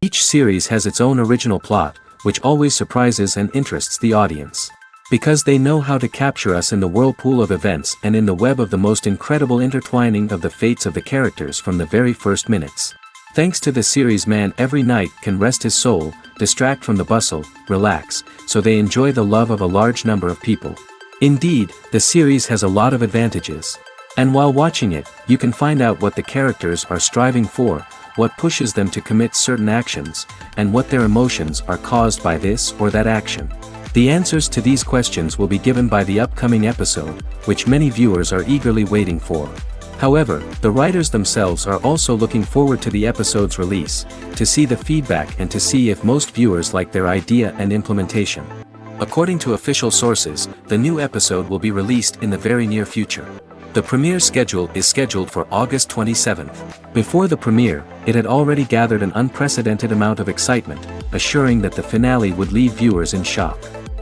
Each series has its own original plot, which always surprises and interests the audience. Because they know how to capture us in the whirlpool of events and in the web of the most incredible intertwining of the fates of the characters from the very first minutes. Thanks to the series, man every night can rest his soul, distract from the bustle, relax, so they enjoy the love of a large number of people. Indeed, the series has a lot of advantages. And while watching it, you can find out what the characters are striving for, what pushes them to commit certain actions, and what their emotions are caused by this or that action. The answers to these questions will be given by the upcoming episode, which many viewers are eagerly waiting for. However, the writers themselves are also looking forward to the episode's release, to see the feedback and to see if most viewers like their idea and implementation. According to official sources, the new episode will be released in the very near future. The premiere schedule is scheduled for August 27th. Before the premiere, it had already gathered an unprecedented amount of excitement, assuring that the finale would leave viewers in shock.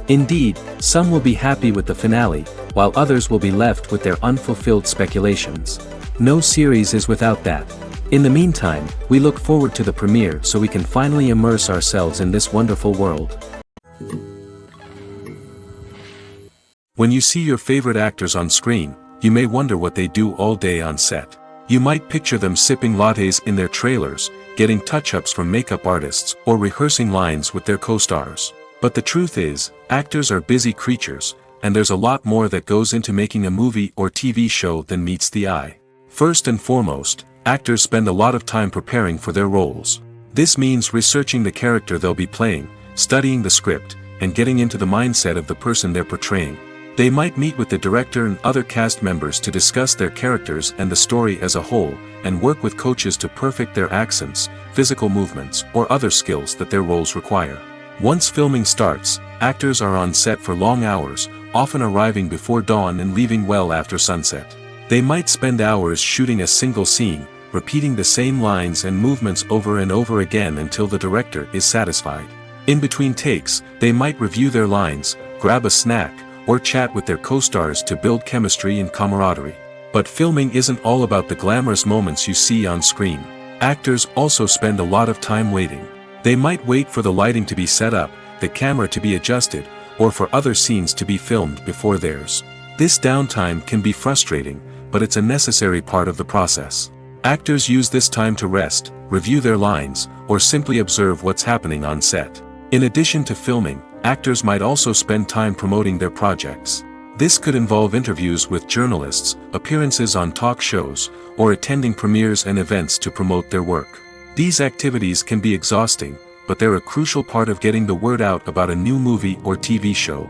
Indeed, some will be happy with the finale, while others will be left with their unfulfilled speculations. No series is without that. In the meantime, we look forward to the premiere so we can finally immerse ourselves in this wonderful world. When you see your favorite actors on screen, you may wonder what they do all day on set. You might picture them sipping lattes in their trailers, getting touch-ups from makeup artists, or rehearsing lines with their co-stars. But the truth is, actors are busy creatures, and there's a lot more that goes into making a movie or TV show than meets the eye. First and foremost, actors spend a lot of time preparing for their roles. This means researching the character they'll be playing, studying the script, and getting into the mindset of the person they're portraying. They might meet with the director and other cast members to discuss their characters and the story as a whole, and work with coaches to perfect their accents, physical movements, or other skills that their roles require. Once filming starts, actors are on set for long hours, often arriving before dawn and leaving well after sunset. They might spend hours shooting a single scene, repeating the same lines and movements over and over again until the director is satisfied. In between takes, they might review their lines, grab a snack, or chat with their co-stars to build chemistry and camaraderie. But filming isn't all about the glamorous moments you see on screen. Actors also spend a lot of time waiting. They might wait for the lighting to be set up, the camera to be adjusted, or for other scenes to be filmed before theirs. This downtime can be frustrating, but it's a necessary part of the process. Actors use this time to rest, review their lines, or simply observe what's happening on set. In addition to filming, actors might also spend time promoting their projects. This could involve interviews with journalists, appearances on talk shows, or attending premieres and events to promote their work. These activities can be exhausting, but they're a crucial part of getting the word out about a new movie or TV show.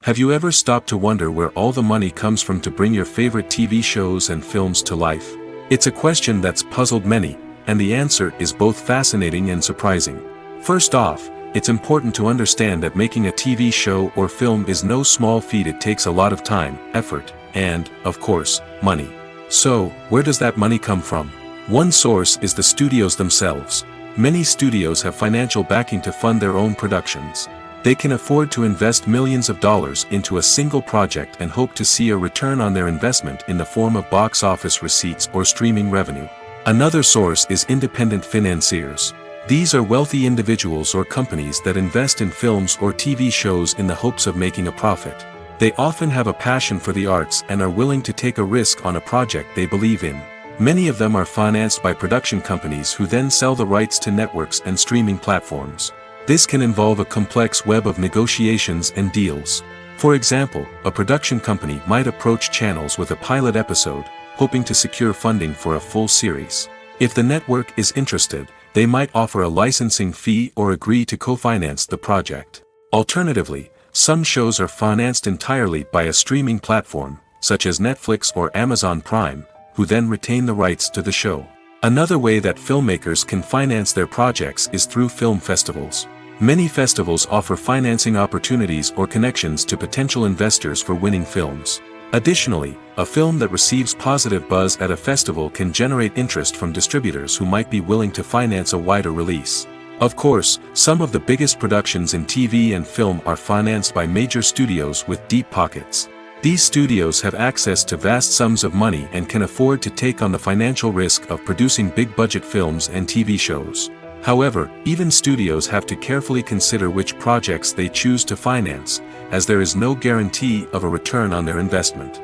Have you ever stopped to wonder where all the money comes from to bring your favorite TV shows and films to life? It's a question that's puzzled many, and the answer is both fascinating and surprising. First off, it's important to understand that making a TV show or film is no small feat. It takes a lot of time, effort, and, of course, money. So, where does that money come from? One source is the studios themselves. Many studios have financial backing to fund their own productions. They can afford to invest millions of dollars into a single project and hope to see a return on their investment in the form of box office receipts or streaming revenue. Another source is independent financiers. These are wealthy individuals or companies that invest in films or TV shows in the hopes of making a profit. They often have a passion for the arts and are willing to take a risk on a project they believe in. Many of them are financed by production companies who then sell the rights to networks and streaming platforms. This can involve a complex web of negotiations and deals. For example, a production company might approach channels with a pilot episode, hoping to secure funding for a full series. If the network is interested, they might offer a licensing fee or agree to co-finance the project. Alternatively, some shows are financed entirely by a streaming platform, such as Netflix or Amazon Prime, who then retain the rights to the show. Another way that filmmakers can finance their projects is through film festivals. Many festivals offer financing opportunities or connections to potential investors for winning films. Additionally, a film that receives positive buzz at a festival can generate interest from distributors who might be willing to finance a wider release. Of course, some of the biggest productions in TV and film are financed by major studios with deep pockets. These studios have access to vast sums of money and can afford to take on the financial risk of producing big-budget films and TV shows. However, even studios have to carefully consider which projects they choose to finance, as there is no guarantee of a return on their investment.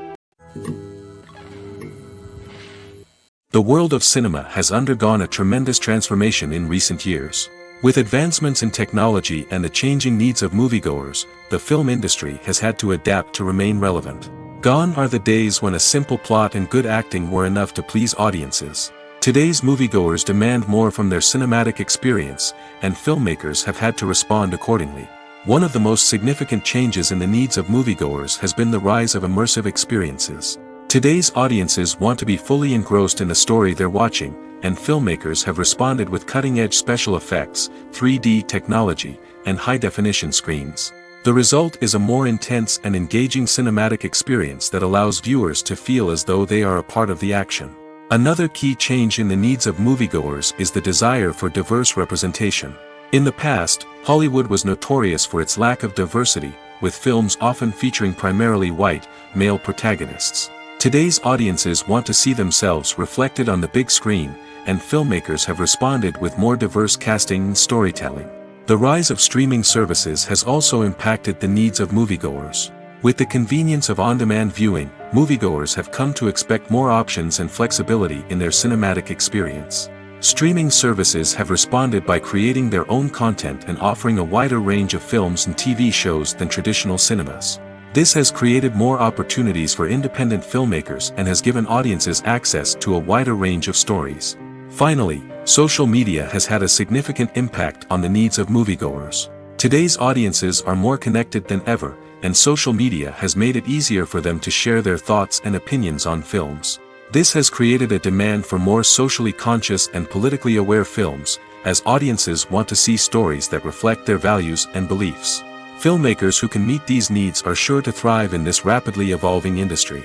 The world of cinema has undergone a tremendous transformation in recent years. With advancements in technology and the changing needs of moviegoers, the film industry has had to adapt to remain relevant. Gone are the days when a simple plot and good acting were enough to please audiences. Today's moviegoers demand more from their cinematic experience, and filmmakers have had to respond accordingly. One of the most significant changes in the needs of moviegoers has been the rise of immersive experiences. Today's audiences want to be fully engrossed in the story they're watching, and filmmakers have responded with cutting-edge special effects, 3D technology, and high-definition screens. The result is a more intense and engaging cinematic experience that allows viewers to feel as though they are a part of the action. Another key change in the needs of moviegoers is the desire for diverse representation. In the past, Hollywood was notorious for its lack of diversity, with films often featuring primarily white, male protagonists. Today's audiences want to see themselves reflected on the big screen, and filmmakers have responded with more diverse casting and storytelling. The rise of streaming services has also impacted the needs of moviegoers. With the convenience of on-demand viewing, moviegoers have come to expect more options and flexibility in their cinematic experience. Streaming services have responded by creating their own content and offering a wider range of films and TV shows than traditional cinemas. This has created more opportunities for independent filmmakers and has given audiences access to a wider range of stories. Finally, social media has had a significant impact on the needs of moviegoers. Today's audiences are more connected than ever, and social media has made it easier for them to share their thoughts and opinions on films. This has created a demand for more socially conscious and politically aware films, as audiences want to see stories that reflect their values and beliefs. Filmmakers who can meet these needs are sure to thrive in this rapidly evolving industry.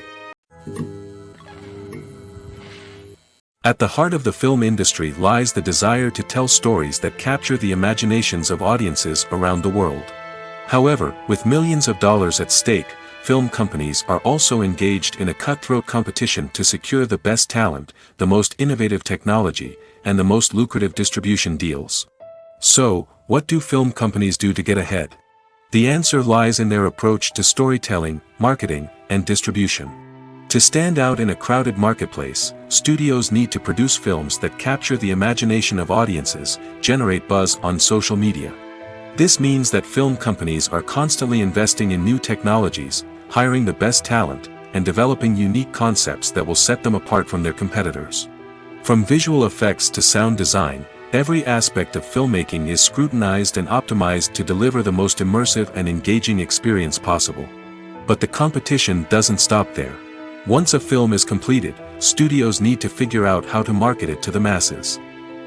At the heart of the film industry lies the desire to tell stories that capture the imaginations of audiences around the world. However, with millions of dollars at stake, film companies are also engaged in a cutthroat competition to secure the best talent, the most innovative technology, and the most lucrative distribution deals. So, what do film companies do to get ahead? The answer lies in their approach to storytelling, marketing, and distribution. To stand out in a crowded marketplace, studios need to produce films that capture the imagination of audiences, generate buzz on social media. This means that film companies are constantly investing in new technologies, hiring the best talent, and developing unique concepts that will set them apart from their competitors. From visual effects to sound design, every aspect of filmmaking is scrutinized and optimized to deliver the most immersive and engaging experience possible. But the competition doesn't stop there. Once a film is completed, studios need to figure out how to market it to the masses.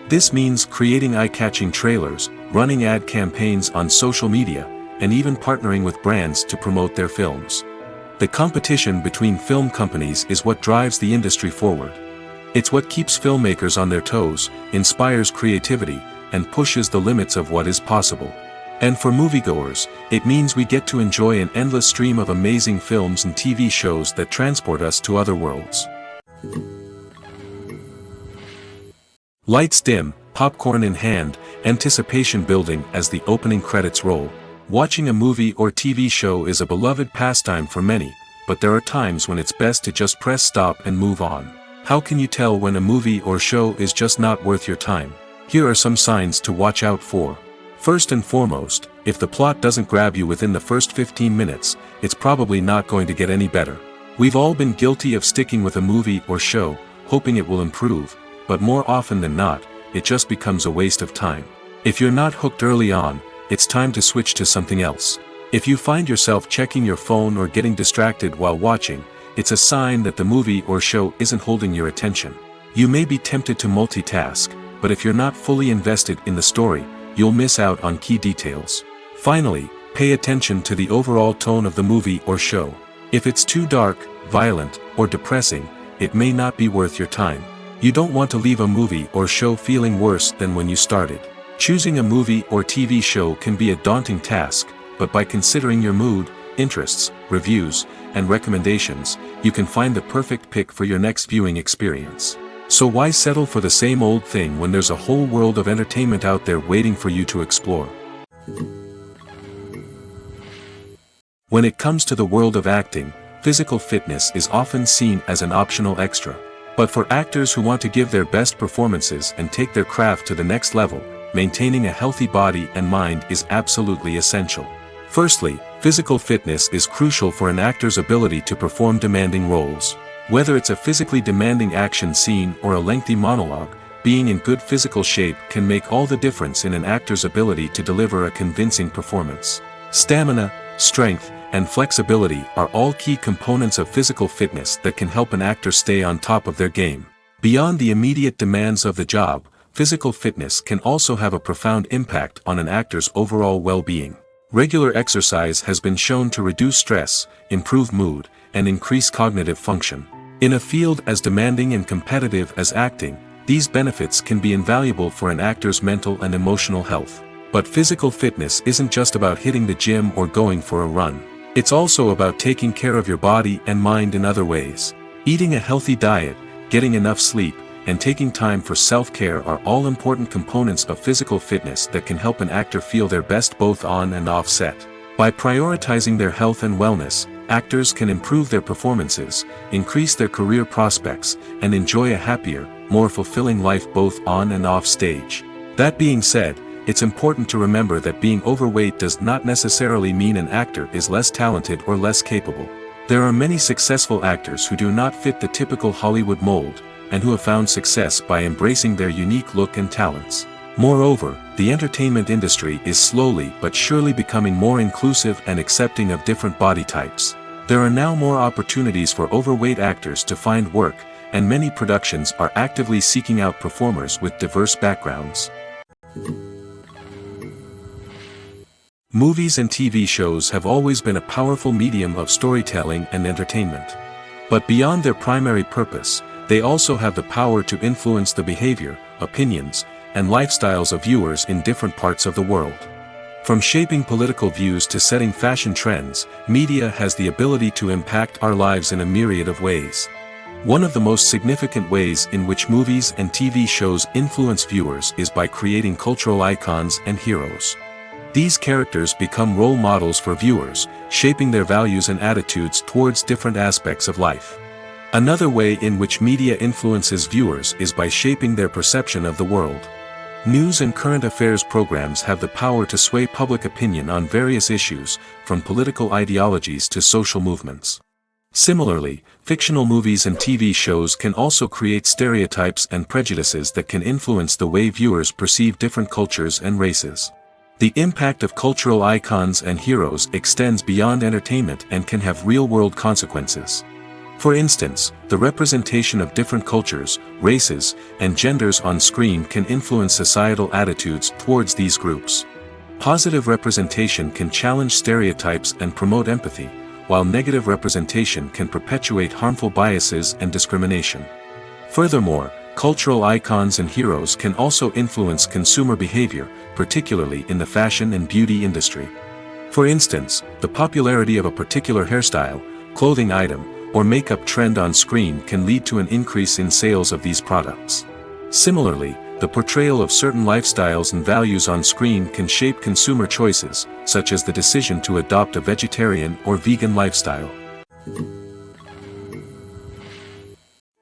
This means creating eye-catching trailers, running ad campaigns on social media, and even partnering with brands to promote their films. The competition between film companies is what drives the industry forward. It's what keeps filmmakers on their toes, inspires creativity, and pushes the limits of what is possible. And for moviegoers, it means we get to enjoy an endless stream of amazing films and TV shows that transport us to other worlds. Lights dim, popcorn in hand, anticipation building as the opening credits roll. Watching a movie or TV show is a beloved pastime for many, but there are times when it's best to just press stop and move on. How can you tell when a movie or show is just not worth your time? Here are some signs to watch out for. First and foremost, if the plot doesn't grab you within the first 15 minutes, it's probably not going to get any better. We've all been guilty of sticking with a movie or show, hoping it will improve, but more often than not, it just becomes a waste of time. If you're not hooked early on, it's time to switch to something else. If you find yourself checking your phone or getting distracted while watching, it's a sign that the movie or show isn't holding your attention. You may be tempted to multitask, but if you're not fully invested in the story, you'll miss out on key details. Finally, pay attention to the overall tone of the movie or show. If it's too dark, violent, or depressing, it may not be worth your time. You don't want to leave a movie or show feeling worse than when you started. Choosing a movie or TV show can be a daunting task, but by considering your mood, interests, reviews, and recommendations, you can find the perfect pick for your next viewing experience. So why settle for the same old thing when there's a whole world of entertainment out there waiting for you to explore? When it comes to the world of acting, physical fitness is often seen as an optional extra. But for actors who want to give their best performances and take their craft to the next level, maintaining a healthy body and mind is absolutely essential. Firstly, physical fitness is crucial for an actor's ability to perform demanding roles. Whether it's a physically demanding action scene or a lengthy monologue, being in good physical shape can make all the difference in an actor's ability to deliver a convincing performance. Stamina, strength, and flexibility are all key components of physical fitness that can help an actor stay on top of their game. Beyond the immediate demands of the job, physical fitness can also have a profound impact on an actor's overall well-being. Regular exercise has been shown to reduce stress, improve mood, and increase cognitive function. In a field as demanding and competitive as acting, these benefits can be invaluable for an actor's mental and emotional health. But physical fitness isn't just about hitting the gym or going for a run. It's also about taking care of your body and mind in other ways. Eating a healthy diet, getting enough sleep, and taking time for self-care are all important components of physical fitness that can help an actor feel their best both on and off set. By prioritizing their health and wellness, actors can improve their performances, increase their career prospects, and enjoy a happier, more fulfilling life both on and off stage. That being said, it's important to remember that being overweight does not necessarily mean an actor is less talented or less capable. There are many successful actors who do not fit the typical Hollywood mold, and who have found success by embracing their unique look and talents. Moreover, the entertainment industry is slowly but surely becoming more inclusive and accepting of different body types. There are now more opportunities for overweight actors to find work, and many productions are actively seeking out performers with diverse backgrounds. Movies and TV shows have always been a powerful medium of storytelling and entertainment. But beyond their primary purpose, they also have the power to influence the behavior, opinions, and lifestyles of viewers in different parts of the world. From shaping political views to setting fashion trends, media has the ability to impact our lives in a myriad of ways. One of the most significant ways in which movies and TV shows influence viewers is by creating cultural icons and heroes. These characters become role models for viewers, shaping their values and attitudes towards different aspects of life. Another way in which media influences viewers is by shaping their perception of the world. News and current affairs programs have the power to sway public opinion on various issues, from political ideologies to social movements. Similarly, fictional movies and TV shows can also create stereotypes and prejudices that can influence the way viewers perceive different cultures and races. The impact of cultural icons and heroes extends beyond entertainment and can have real-world consequences. For instance, the representation of different cultures, races, and genders on screen can influence societal attitudes towards these groups. Positive representation can challenge stereotypes and promote empathy, while negative representation can perpetuate harmful biases and discrimination. Furthermore, cultural icons and heroes can also influence consumer behavior, particularly in the fashion and beauty industry. For instance, the popularity of a particular hairstyle, clothing item, or makeup trend on screen can lead to an increase in sales of these products. Similarly, the portrayal of certain lifestyles and values on screen can shape consumer choices, such as the decision to adopt a vegetarian or vegan lifestyle.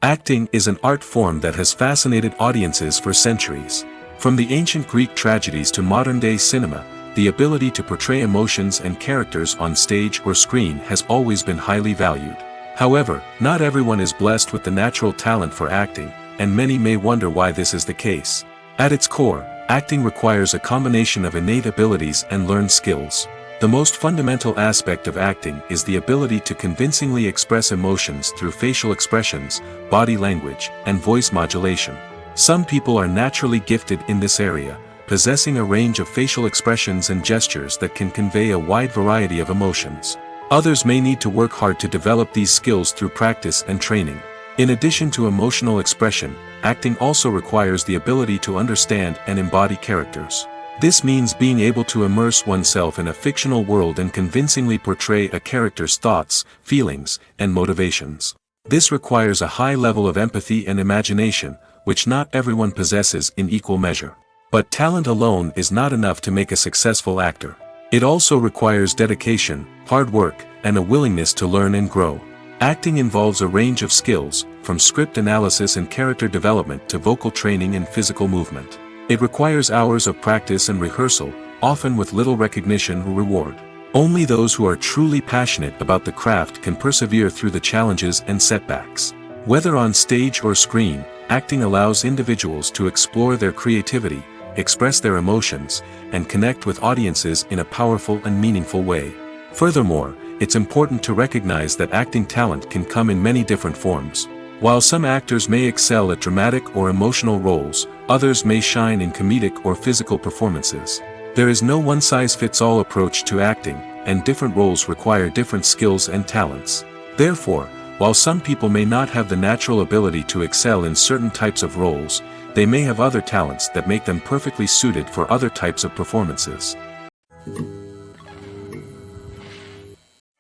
Acting is an art form that has fascinated audiences for centuries. From the ancient Greek tragedies to modern-day cinema, the ability to portray emotions and characters on stage or screen has always been highly valued. However, not everyone is blessed with the natural talent for acting, and many may wonder why this is the case. At its core, acting requires a combination of innate abilities and learned skills. The most fundamental aspect of acting is the ability to convincingly express emotions through facial expressions, body language, and voice modulation. Some people are naturally gifted in this area, possessing a range of facial expressions and gestures that can convey a wide variety of emotions. Others may need to work hard to develop these skills through practice and training. In addition to emotional expression, acting also requires the ability to understand and embody characters. This means being able to immerse oneself in a fictional world and convincingly portray a character's thoughts, feelings, and motivations. This requires a high level of empathy and imagination, which not everyone possesses in equal measure. But talent alone is not enough to make a successful actor. It also requires dedication, hard work, and a willingness to learn and grow. Acting involves a range of skills, from script analysis and character development to vocal training and physical movement. It requires hours of practice and rehearsal, often with little recognition or reward. Only those who are truly passionate about the craft can persevere through the challenges and setbacks. Whether on stage or screen, acting allows individuals to explore their creativity, express their emotions, and connect with audiences in a powerful and meaningful way. Furthermore, it's important to recognize that acting talent can come in many different forms. While some actors may excel at dramatic or emotional roles, others may shine in comedic or physical performances. There is no one-size-fits-all approach to acting, and different roles require different skills and talents. Therefore, while some people may not have the natural ability to excel in certain types of roles, they may have other talents that make them perfectly suited for other types of performances.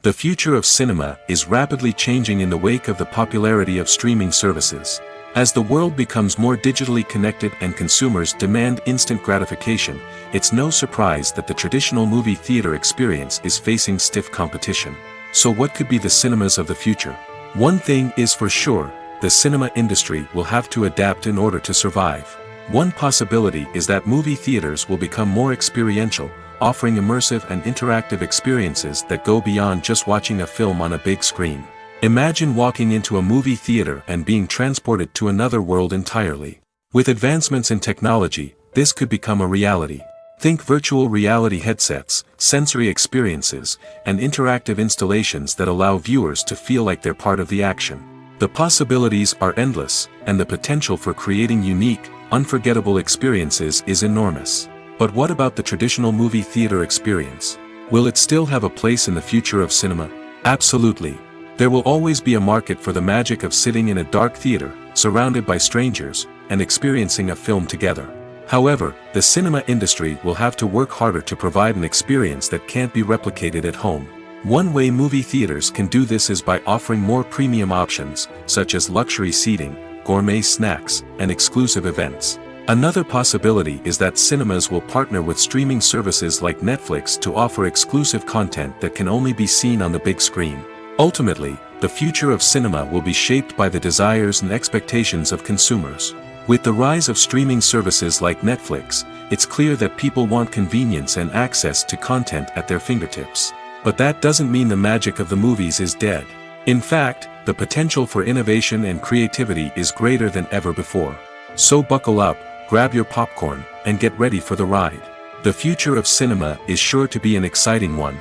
The future of cinema is rapidly changing in the wake of the popularity of streaming services. As the world becomes more digitally connected and consumers demand instant gratification, it's no surprise that the traditional movie theater experience is facing stiff competition. So what could be the cinemas of the future? One thing is for sure, the cinema industry will have to adapt in order to survive. One possibility is that movie theaters will become more experiential, offering immersive and interactive experiences that go beyond just watching a film on a big screen. Imagine walking into a movie theater and being transported to another world entirely. With advancements in technology, this could become a reality. Think virtual reality headsets, sensory experiences, and interactive installations that allow viewers to feel like they're part of the action. The possibilities are endless, and the potential for creating unique, unforgettable experiences is enormous. But what about the traditional movie theater experience? Will it still have a place in the future of cinema? Absolutely. There will always be a market for the magic of sitting in a dark theater, surrounded by strangers, and experiencing a film together. However, the cinema industry will have to work harder to provide an experience that can't be replicated at home. One way movie theaters can do this is by offering more premium options, such as luxury seating, gourmet snacks, and exclusive events. Another possibility is that cinemas will partner with streaming services like Netflix to offer exclusive content that can only be seen on the big screen. Ultimately, the future of cinema will be shaped by the desires and expectations of consumers. With the rise of streaming services like Netflix, it's clear that people want convenience and access to content at their fingertips. But that doesn't mean the magic of the movies is dead. In fact, the potential for innovation and creativity is greater than ever before. So buckle up, grab your popcorn, and get ready for the ride. The future of cinema is sure to be an exciting one.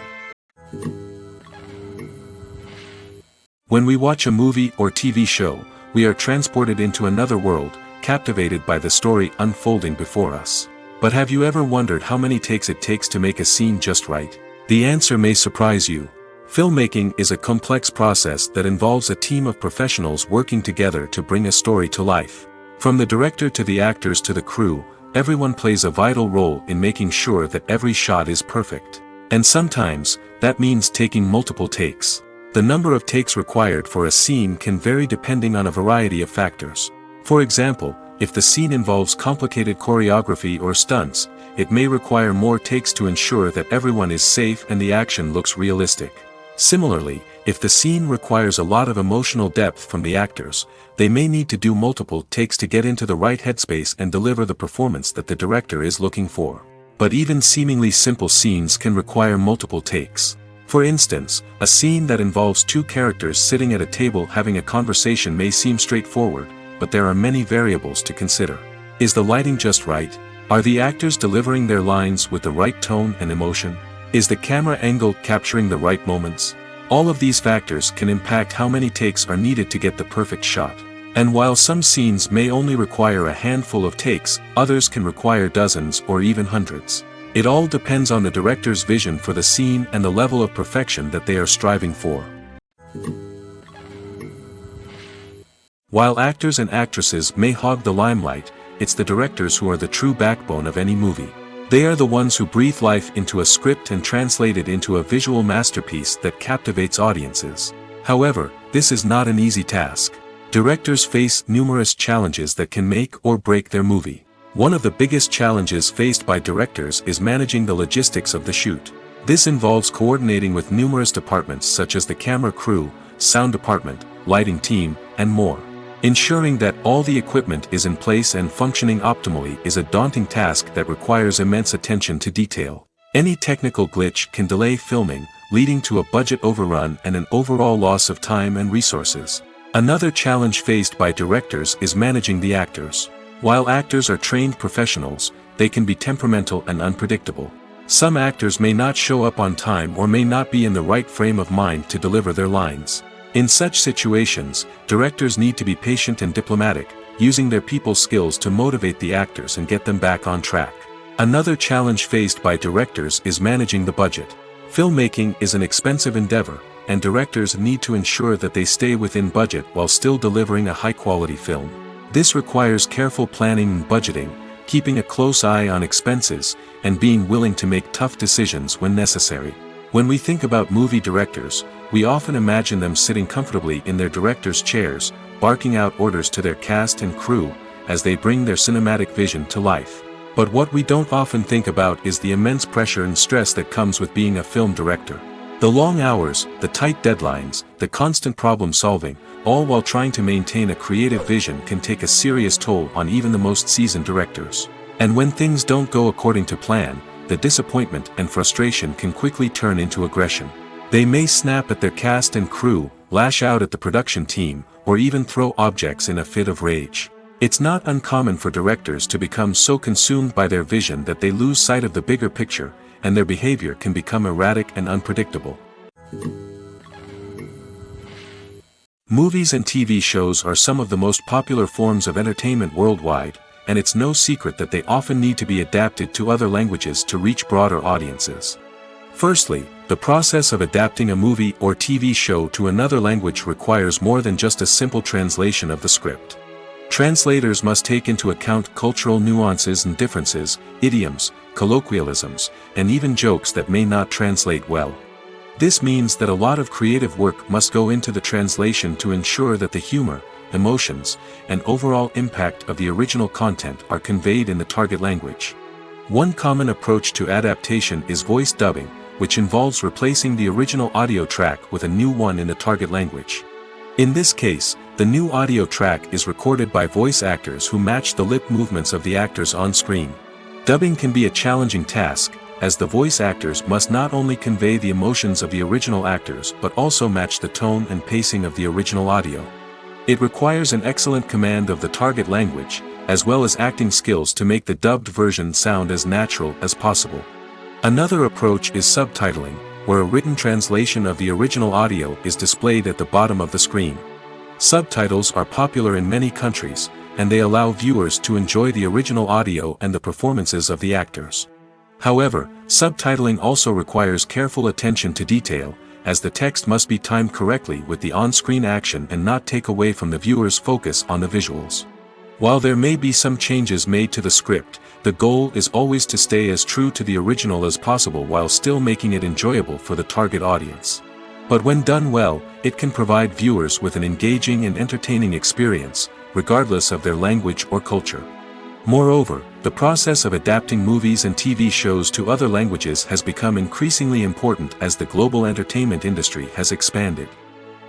When we watch a movie or TV show, we are transported into another world, captivated by the story unfolding before us. But have you ever wondered how many takes it takes to make a scene just right? The answer may surprise you. Filmmaking is a complex process that involves a team of professionals working together to bring a story to life. From the director to the actors to the crew, everyone plays a vital role in making sure that every shot is perfect. And sometimes, that means taking multiple takes. The number of takes required for a scene can vary depending on a variety of factors. For example, if the scene involves complicated choreography or stunts, it may require more takes to ensure that everyone is safe and the action looks realistic. Similarly, if the scene requires a lot of emotional depth from the actors, they may need to do multiple takes to get into the right headspace and deliver the performance that the director is looking for. But even seemingly simple scenes can require multiple takes. For instance, a scene that involves two characters sitting at a table having a conversation may seem straightforward, but there are many variables to consider. Is the lighting just right? Are the actors delivering their lines with the right tone and emotion? Is the camera angle capturing the right moments? All of these factors can impact how many takes are needed to get the perfect shot. And while some scenes may only require a handful of takes, others can require dozens or even hundreds. It all depends on the director's vision for the scene and the level of perfection that they are striving for. While actors and actresses may hog the limelight, it's the directors who are the true backbone of any movie. They are the ones who breathe life into a script and translate it into a visual masterpiece that captivates audiences. However, this is not an easy task. Directors face numerous challenges that can make or break their movie. One of the biggest challenges faced by directors is managing the logistics of the shoot. This involves coordinating with numerous departments such as the camera crew, sound department, lighting team, and more. Ensuring that all the equipment is in place and functioning optimally is a daunting task that requires immense attention to detail. Any technical glitch can delay filming, leading to a budget overrun and an overall loss of time and resources. Another challenge faced by directors is managing the actors. While actors are trained professionals, they can be temperamental and unpredictable. Some actors may not show up on time or may not be in the right frame of mind to deliver their lines. In such situations, directors need to be patient and diplomatic, using their people skills to motivate the actors and get them back on track. Another challenge faced by directors is managing the budget. Filmmaking is an expensive endeavor, and directors need to ensure that they stay within budget while still delivering a high-quality film. This requires careful planning and budgeting, keeping a close eye on expenses, and being willing to make tough decisions when necessary. When we think about movie directors, we often imagine them sitting comfortably in their director's chairs, barking out orders to their cast and crew, as they bring their cinematic vision to life. But what we don't often think about is the immense pressure and stress that comes with being a film director. The long hours, the tight deadlines, the constant problem solving, all while trying to maintain a creative vision can take a serious toll on even the most seasoned directors. And when things don't go according to plan, the disappointment and frustration can quickly turn into aggression. They may snap at their cast and crew, lash out at the production team, or even throw objects in a fit of rage. It's not uncommon for directors to become so consumed by their vision that they lose sight of the bigger picture, and their behavior can become erratic and unpredictable. Movies and TV shows are some of the most popular forms of entertainment worldwide, and it's no secret that they often need to be adapted to other languages to reach broader audiences. Firstly, the process of adapting a movie or TV show to another language requires more than just a simple translation of the script. Translators must take into account cultural nuances and differences, idioms, colloquialisms, and even jokes that may not translate well. This means that a lot of creative work must go into the translation to ensure that the humor, emotions, and overall impact of the original content are conveyed in the target language. One common approach to adaptation is voice dubbing, which involves replacing the original audio track with a new one in the target language. In this case, the new audio track is recorded by voice actors who match the lip movements of the actors on screen. Dubbing can be a challenging task, as the voice actors must not only convey the emotions of the original actors but also match the tone and pacing of the original audio. It requires an excellent command of the target language, as well as acting skills to make the dubbed version sound as natural as possible. Another approach is subtitling, where a written translation of the original audio is displayed at the bottom of the screen. Subtitles are popular in many countries, and they allow viewers to enjoy the original audio and the performances of the actors. However, subtitling also requires careful attention to detail, as the text must be timed correctly with the on-screen action and not take away from the viewer's focus on the visuals. While there may be some changes made to the script, the goal is always to stay as true to the original as possible while still making it enjoyable for the target audience. But when done well, it can provide viewers with an engaging and entertaining experience, regardless of their language or culture. Moreover, the process of adapting movies and TV shows to other languages has become increasingly important as the global entertainment industry has expanded.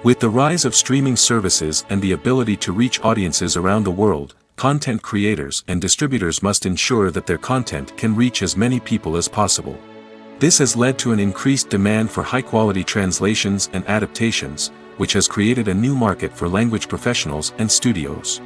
With the rise of streaming services and the ability to reach audiences around the world, content creators and distributors must ensure that their content can reach as many people as possible. This has led to an increased demand for high-quality translations and adaptations, which has created a new market for language professionals and studios.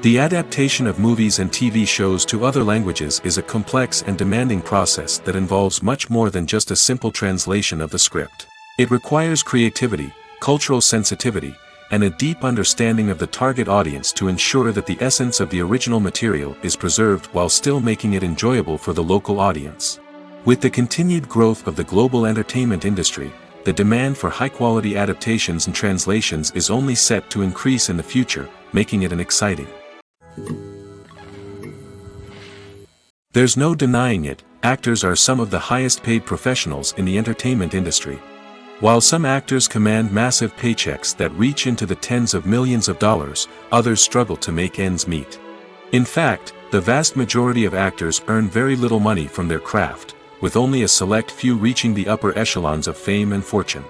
The adaptation of movies and TV shows to other languages is a complex and demanding process that involves much more than just a simple translation of the script. It requires creativity, cultural sensitivity, and a deep understanding of the target audience to ensure that the essence of the original material is preserved while still making it enjoyable for the local audience. With the continued growth of the global entertainment industry, the demand for high-quality adaptations and translations is only set to increase in the future, making it an exciting There's no denying it, actors are some of the highest paid professionals in the entertainment industry. While some actors command massive paychecks that reach into the tens of millions of dollars, others struggle to make ends meet. In fact, the vast majority of actors earn very little money from their craft, with only a select few reaching the upper echelons of fame and fortune.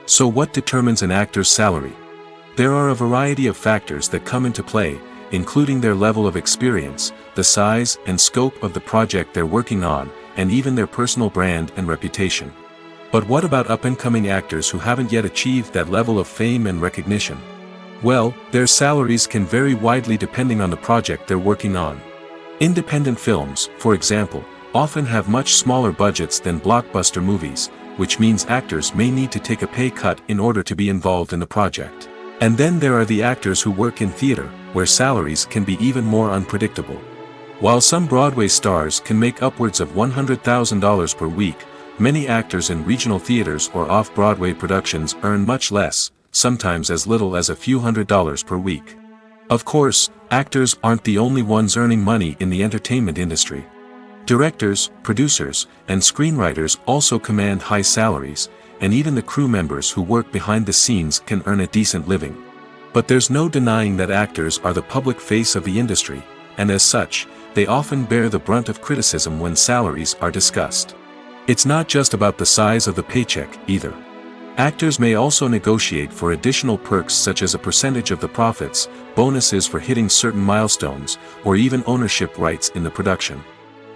So what determines an actor's salary? There are a variety of factors that come into play, including their level of experience, the size and scope of the project they're working on, and even their personal brand and reputation. But what about up-and-coming actors who haven't yet achieved that level of fame and recognition? Well, their salaries can vary widely depending on the project they're working on. Independent films, for example, often have much smaller budgets than blockbuster movies, which means actors may need to take a pay cut in order to be involved in the project. And then there are the actors who work in theater, where salaries can be even more unpredictable. While some Broadway stars can make upwards of $100,000 per week, many actors in regional theaters or off-Broadway productions earn much less, sometimes as little as a few $100s per week. Of course, actors aren't the only ones earning money in the entertainment industry. Directors, producers, and screenwriters also command high salaries, and even the crew members who work behind the scenes can earn a decent living. But there's no denying that actors are the public face of the industry, and as such, they often bear the brunt of criticism when salaries are discussed. It's not just about the size of the paycheck, either. Actors may also negotiate for additional perks such as a percentage of the profits, bonuses for hitting certain milestones, or even ownership rights in the production.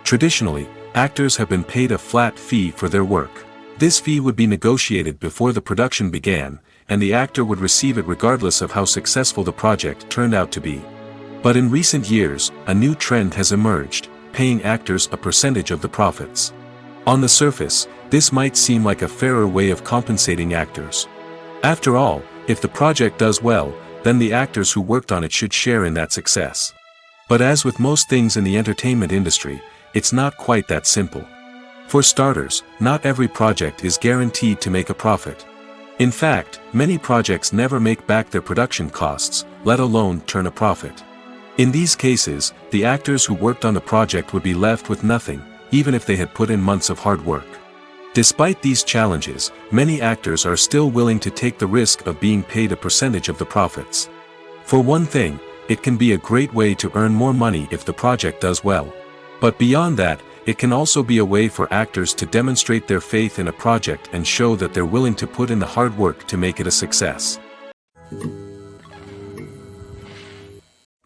Traditionally, actors have been paid a flat fee for their work. This fee would be negotiated before the production began, and the actor would receive it regardless of how successful the project turned out to be. But in recent years, a new trend has emerged, paying actors a percentage of the profits. On the surface, this might seem like a fairer way of compensating actors. After all, if the project does well, then the actors who worked on it should share in that success. But as with most things in the entertainment industry, it's not quite that simple. For starters, not every project is guaranteed to make a profit. In fact, many projects never make back their production costs, let alone turn a profit. In these cases, the actors who worked on the project would be left with nothing, even if they had put in months of hard work. Despite these challenges, many actors are still willing to take the risk of being paid a percentage of the profits. For one thing, it can be a great way to earn more money if the project does well. But beyond that, it can also be a way for actors to demonstrate their faith in a project and show that they're willing to put in the hard work to make it a success.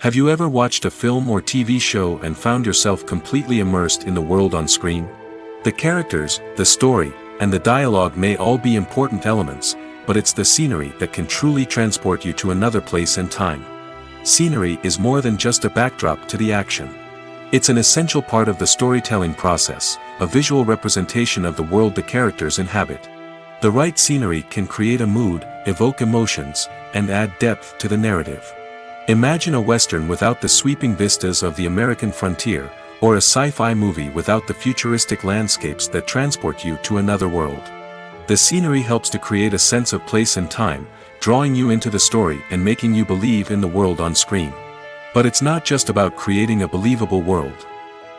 Have you ever watched a film or TV show and found yourself completely immersed in the world on screen? The characters, the story, and the dialogue may all be important elements, but it's the scenery that can truly transport you to another place and time. Scenery is more than just a backdrop to the action. It's an essential part of the storytelling process, a visual representation of the world the characters inhabit. The right scenery can create a mood, evoke emotions, and add depth to the narrative. Imagine a Western without the sweeping vistas of the American frontier, or a sci-fi movie without the futuristic landscapes that transport you to another world. The scenery helps to create a sense of place and time, drawing you into the story and making you believe in the world on screen. But it's not just about creating a believable world.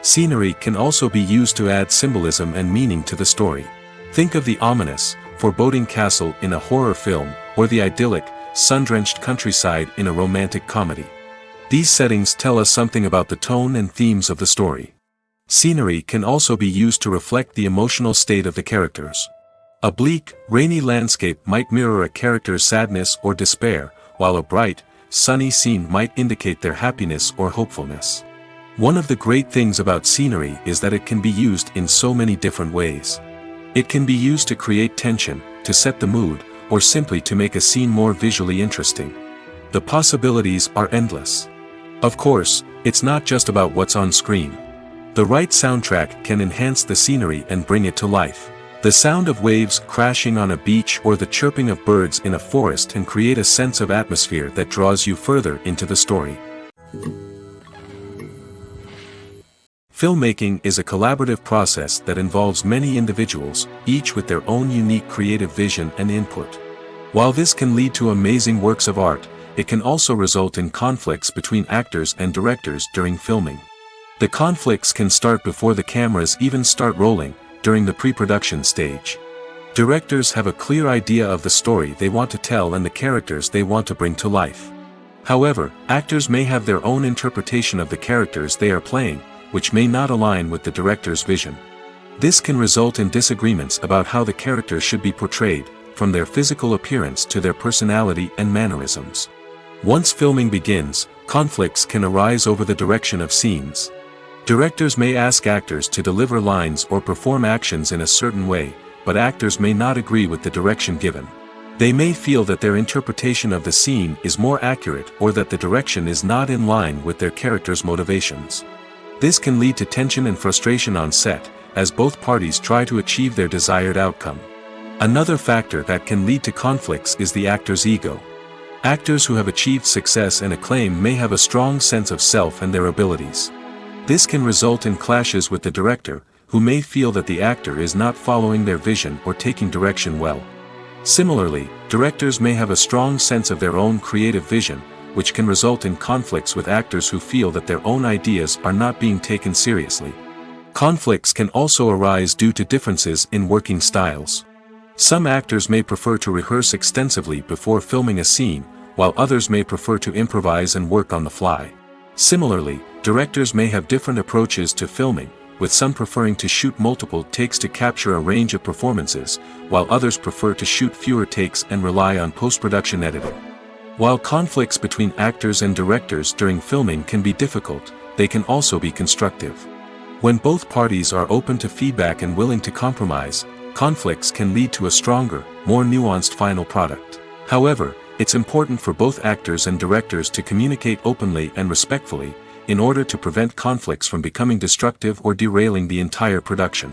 Scenery can also be used to add symbolism and meaning to the story. Think of the ominous, foreboding castle in a horror film, or the idyllic, sun-drenched countryside in a romantic comedy. These settings tell us something about the tone and themes of the story. Scenery can also be used to reflect the emotional state of the characters. A bleak, rainy landscape might mirror a character's sadness or despair, while a bright, sunny scene might indicate their happiness or hopefulness. One of the great things about scenery is that it can be used in so many different ways. It can be used to create tension, to set the mood, or simply to make a scene more visually interesting. The possibilities are endless. Of course, it's not just about what's on screen. The right soundtrack can enhance the scenery and bring it to life. The sound of waves crashing on a beach or the chirping of birds in a forest can create a sense of atmosphere that draws you further into the story. Filmmaking is a collaborative process that involves many individuals, each with their own unique creative vision and input. While this can lead to amazing works of art, it can also result in conflicts between actors and directors during filming. The conflicts can start before the cameras even start rolling, during the pre-production stage. Directors have a clear idea of the story they want to tell and the characters they want to bring to life. However, actors may have their own interpretation of the characters they are playing, which may not align with the director's vision. This can result in disagreements about how the characters should be portrayed, from their physical appearance to their personality and mannerisms. Once filming begins, conflicts can arise over the direction of scenes. Directors may ask actors to deliver lines or perform actions in a certain way, but actors may not agree with the direction given. They may feel that their interpretation of the scene is more accurate or that the direction is not in line with their character's motivations. This can lead to tension and frustration on set, as both parties try to achieve their desired outcome. Another factor that can lead to conflicts is the actor's ego. Actors who have achieved success and acclaim may have a strong sense of self and their abilities. This can result in clashes with the director, who may feel that the actor is not following their vision or taking direction well. Similarly, directors may have a strong sense of their own creative vision, which can result in conflicts with actors who feel that their own ideas are not being taken seriously. Conflicts can also arise due to differences in working styles. Some actors may prefer to rehearse extensively before filming a scene, while others may prefer to improvise and work on the fly. Similarly, directors may have different approaches to filming, with some preferring to shoot multiple takes to capture a range of performances, while others prefer to shoot fewer takes and rely on post-production editing. While conflicts between actors and directors during filming can be difficult, they can also be constructive. When both parties are open to feedback and willing to compromise, conflicts can lead to a stronger, more nuanced final product. However, it's important for both actors and directors to communicate openly and respectfully, in order to prevent conflicts from becoming destructive or derailing the entire production.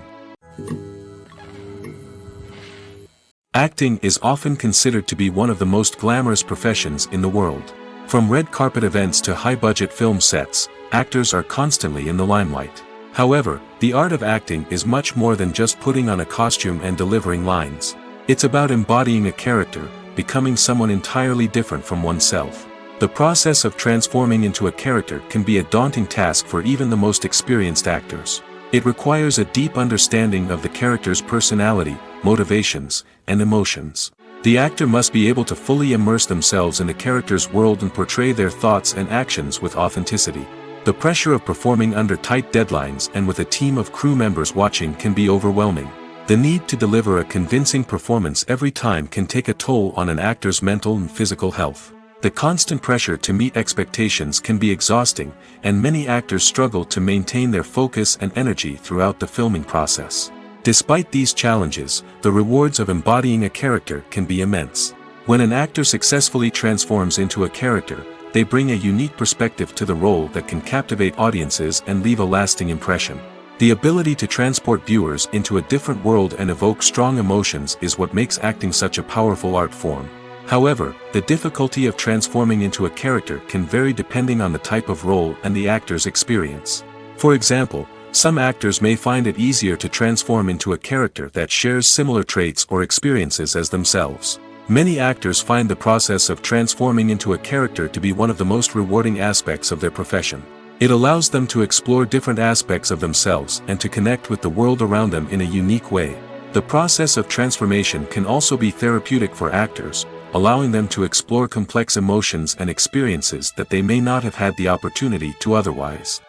Acting is often considered to be one of the most glamorous professions in the world. From red carpet events to high-budget film sets, actors are constantly in the limelight. However, the art of acting is much more than just putting on a costume and delivering lines. It's about embodying a character, becoming someone entirely different from oneself. The process of transforming into a character can be a daunting task for even the most experienced actors. It requires a deep understanding of the character's personality, motivations, and emotions. The actor must be able to fully immerse themselves in the character's world and portray their thoughts and actions with authenticity. The pressure of performing under tight deadlines and with a team of crew members watching can be overwhelming. The need to deliver a convincing performance every time can take a toll on an actor's mental and physical health. The constant pressure to meet expectations can be exhausting, and many actors struggle to maintain their focus and energy throughout the filming process. Despite these challenges, the rewards of embodying a character can be immense. When an actor successfully transforms into a character, they bring a unique perspective to the role that can captivate audiences and leave a lasting impression. The ability to transport viewers into a different world and evoke strong emotions is what makes acting such a powerful art form. However, the difficulty of transforming into a character can vary depending on the type of role and the actor's experience. For example, some actors may find it easier to transform into a character that shares similar traits or experiences as themselves. Many actors find the process of transforming into a character to be one of the most rewarding aspects of their profession. It allows them to explore different aspects of themselves and to connect with the world around them in a unique way. The process of transformation can also be therapeutic for actors, allowing them to explore complex emotions and experiences that they may not have had the opportunity to otherwise.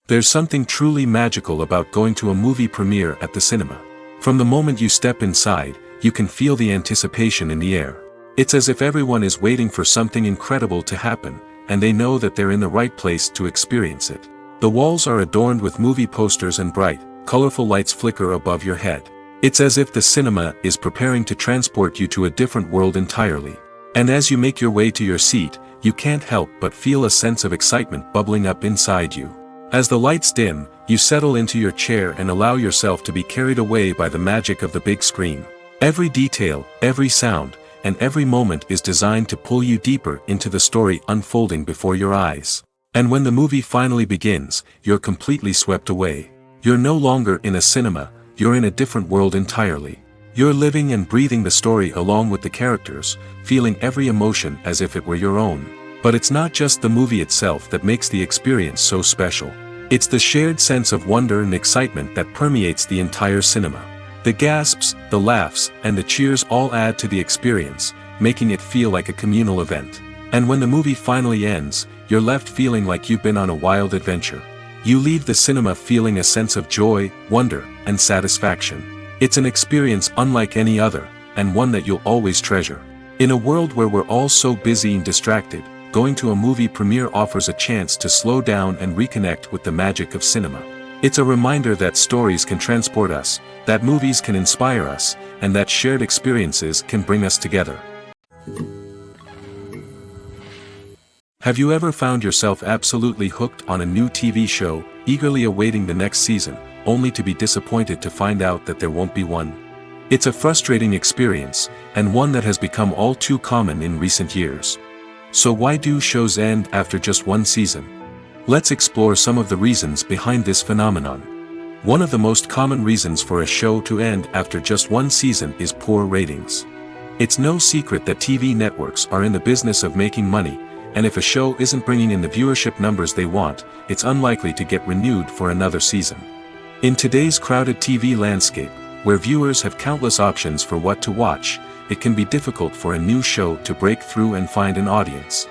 There's something truly magical about going to a movie premiere at the cinema. From the moment you step inside, you can feel the anticipation in the air. It's as if everyone is waiting for something incredible to happen, and they know that they're in the right place to experience it. The walls are adorned with movie posters and bright, colorful lights flicker above your head. It's as if the cinema is preparing to transport you to a different world entirely. And as you make your way to your seat, you can't help but feel a sense of excitement bubbling up inside you. As the lights dim, you settle into your chair and allow yourself to be carried away by the magic of the big screen. Every detail, every sound, and every moment is designed to pull you deeper into the story unfolding before your eyes. And when the movie finally begins, you're completely swept away. You're no longer in a cinema, you're in a different world entirely. You're living and breathing the story along with the characters, feeling every emotion as if it were your own. But it's not just the movie itself that makes the experience so special. It's the shared sense of wonder and excitement that permeates the entire cinema. The gasps, the laughs, and the cheers all add to the experience, making it feel like a communal event. And when the movie finally ends, you're left feeling like you've been on a wild adventure. You leave the cinema feeling a sense of joy, wonder, and satisfaction. It's an experience unlike any other, and one that you'll always treasure. In a world where we're all so busy and distracted, going to a movie premiere offers a chance to slow down and reconnect with the magic of cinema. It's a reminder that stories can transport us, that movies can inspire us, and that shared experiences can bring us together. Have you ever found yourself absolutely hooked on a new TV show, eagerly awaiting the next season, only to be disappointed to find out that there won't be one? It's a frustrating experience, and one that has become all too common in recent years. So why do shows end after just one season? Let's explore some of the reasons behind this phenomenon. One of the most common reasons for a show to end after just one season is poor ratings. It's no secret that TV networks are in the business of making money, and if a show isn't bringing in the viewership numbers they want, it's unlikely to get renewed for another season. In today's crowded TV landscape, where viewers have countless options for what to watch, it can be difficult for a new show to break through and find an audience.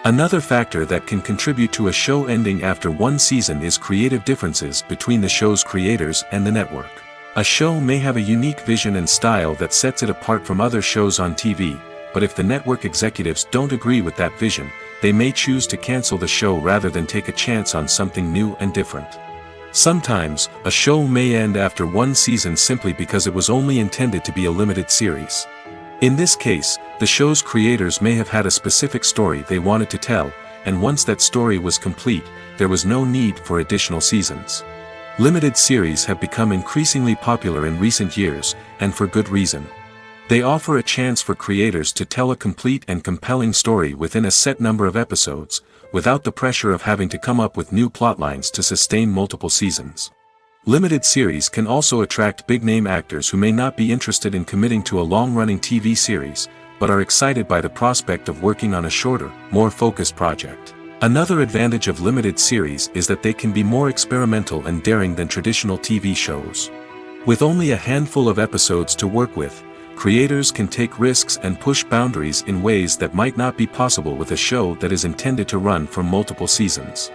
Another factor that can contribute to a show ending after one season is creative differences between the show's creators and the network. A show may have a unique vision and style that sets it apart from other shows on TV, but if the network executives don't agree with that vision, they may choose to cancel the show rather than take a chance on something new and different. Sometimes, a show may end after one season simply because it was only intended to be a limited series. In this case, the show's creators may have had a specific story they wanted to tell, and once that story was complete, there was no need for additional seasons. Limited series have become increasingly popular in recent years, and for good reason. They offer a chance for creators to tell a complete and compelling story within a set number of episodes, without the pressure of having to come up with new plotlines to sustain multiple seasons. Limited series can also attract big-name actors who may not be interested in committing to a long-running TV series, but are excited by the prospect of working on a shorter, more focused project. Another advantage of limited series is that they can be more experimental and daring than traditional TV shows. With only a handful of episodes to work with, creators can take risks and push boundaries in ways that might not be possible with a show that is intended to run for multiple seasons.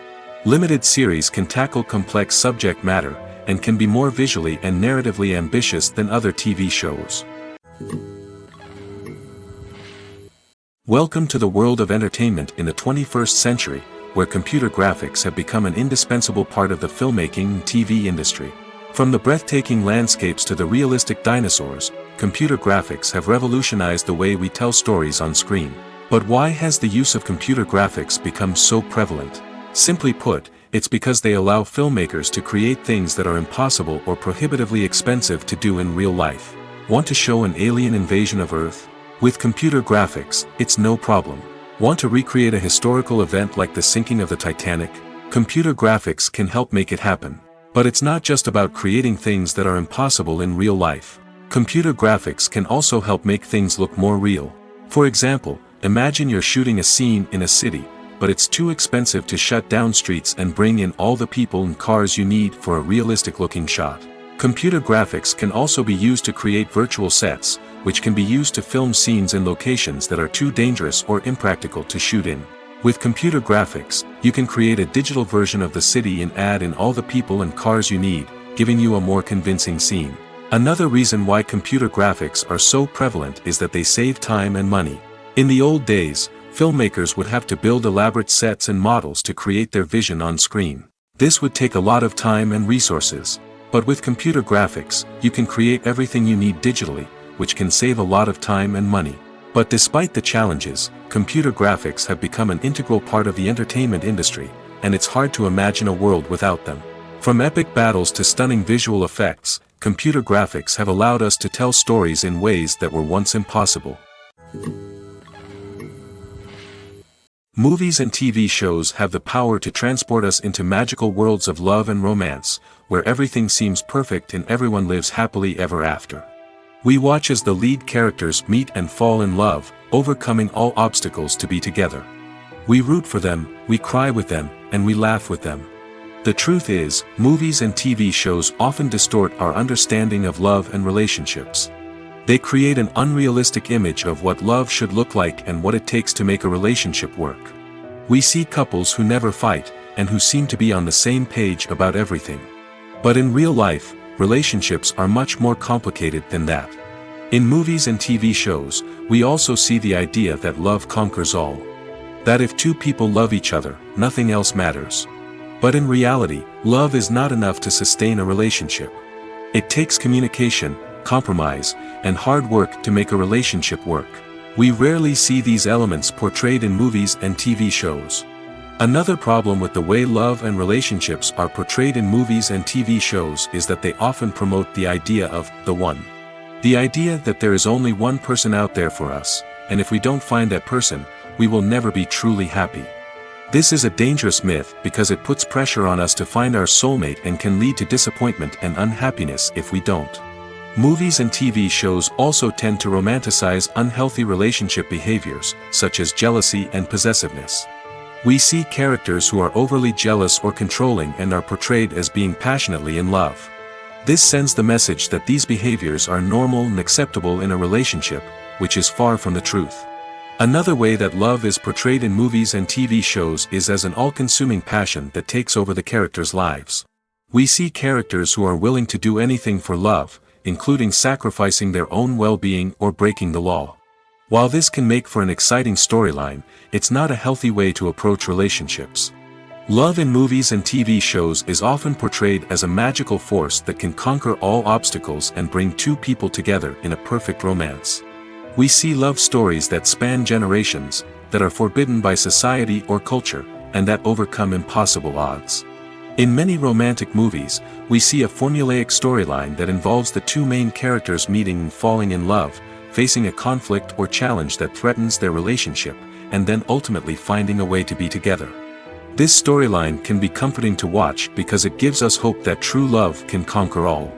Limited series can tackle complex subject matter, and can be more visually and narratively ambitious than other TV shows. Welcome to the world of entertainment in the 21st century, where computer graphics have become an indispensable part of the filmmaking and TV industry. From the breathtaking landscapes to the realistic dinosaurs, computer graphics have revolutionized the way we tell stories on screen. But why has the use of computer graphics become so prevalent? Simply put, it's because they allow filmmakers to create things that are impossible or prohibitively expensive to do in real life. Want to show an alien invasion of Earth? With computer graphics, it's no problem. Want to recreate a historical event like the sinking of the Titanic? Computer graphics can help make it happen. But it's not just about creating things that are impossible in real life. Computer graphics can also help make things look more real. For example, imagine you're shooting a scene in a city, but it's too expensive to shut down streets and bring in all the people and cars you need for a realistic-looking shot. Computer graphics can also be used to create virtual sets, which can be used to film scenes in locations that are too dangerous or impractical to shoot in. With computer graphics, you can create a digital version of the city and add in all the people and cars you need, giving you a more convincing scene. Another reason why computer graphics are so prevalent is that they save time and money. In the old days, filmmakers would have to build elaborate sets and models to create their vision on screen. This would take a lot of time and resources. But with computer graphics, you can create everything you need digitally, which can save a lot of time and money. But despite the challenges, computer graphics have become an integral part of the entertainment industry, and it's hard to imagine a world without them. From epic battles to stunning visual effects, computer graphics have allowed us to tell stories in ways that were once impossible. Movies and TV shows have the power to transport us into magical worlds of love and romance, where everything seems perfect and everyone lives happily ever after. We watch as the lead characters meet and fall in love, overcoming all obstacles to be together. We root for them, we cry with them, and we laugh with them. The truth is, movies and TV shows often distort our understanding of love and relationships. They create an unrealistic image of what love should look like and what it takes to make a relationship work. We see couples who never fight, and who seem to be on the same page about everything. But in real life, relationships are much more complicated than that. In movies and TV shows, we also see the idea that love conquers all. That if two people love each other, nothing else matters. But in reality, love is not enough to sustain a relationship. It takes communication, compromise, and hard work to make a relationship work. We rarely see these elements portrayed in movies and TV shows. Another problem with the way love and relationships are portrayed in movies and TV shows is that they often promote the idea of the one. The idea that there is only one person out there for us, and if we don't find that person, we will never be truly happy. This is a dangerous myth because it puts pressure on us to find our soulmate and can lead to disappointment and unhappiness if we don't. Movies and TV shows also tend to romanticize unhealthy relationship behaviors, such as jealousy and possessiveness. We see characters who are overly jealous or controlling and are portrayed as being passionately in love. This sends the message that these behaviors are normal and acceptable in a relationship, which is far from the truth. Another way that love is portrayed in movies and TV shows is as an all-consuming passion that takes over the characters' lives. We see characters who are willing to do anything for love, including sacrificing their own well-being or breaking the law. While this can make for an exciting storyline, it's not a healthy way to approach relationships. Love in movies and TV shows is often portrayed as a magical force that can conquer all obstacles and bring two people together in a perfect romance. We see love stories that span generations, that are forbidden by society or culture, and that overcome impossible odds. In many romantic movies, we see a formulaic storyline that involves the two main characters meeting and falling in love, facing a conflict or challenge that threatens their relationship, and then ultimately finding a way to be together. This storyline can be comforting to watch because it gives us hope that true love can conquer all.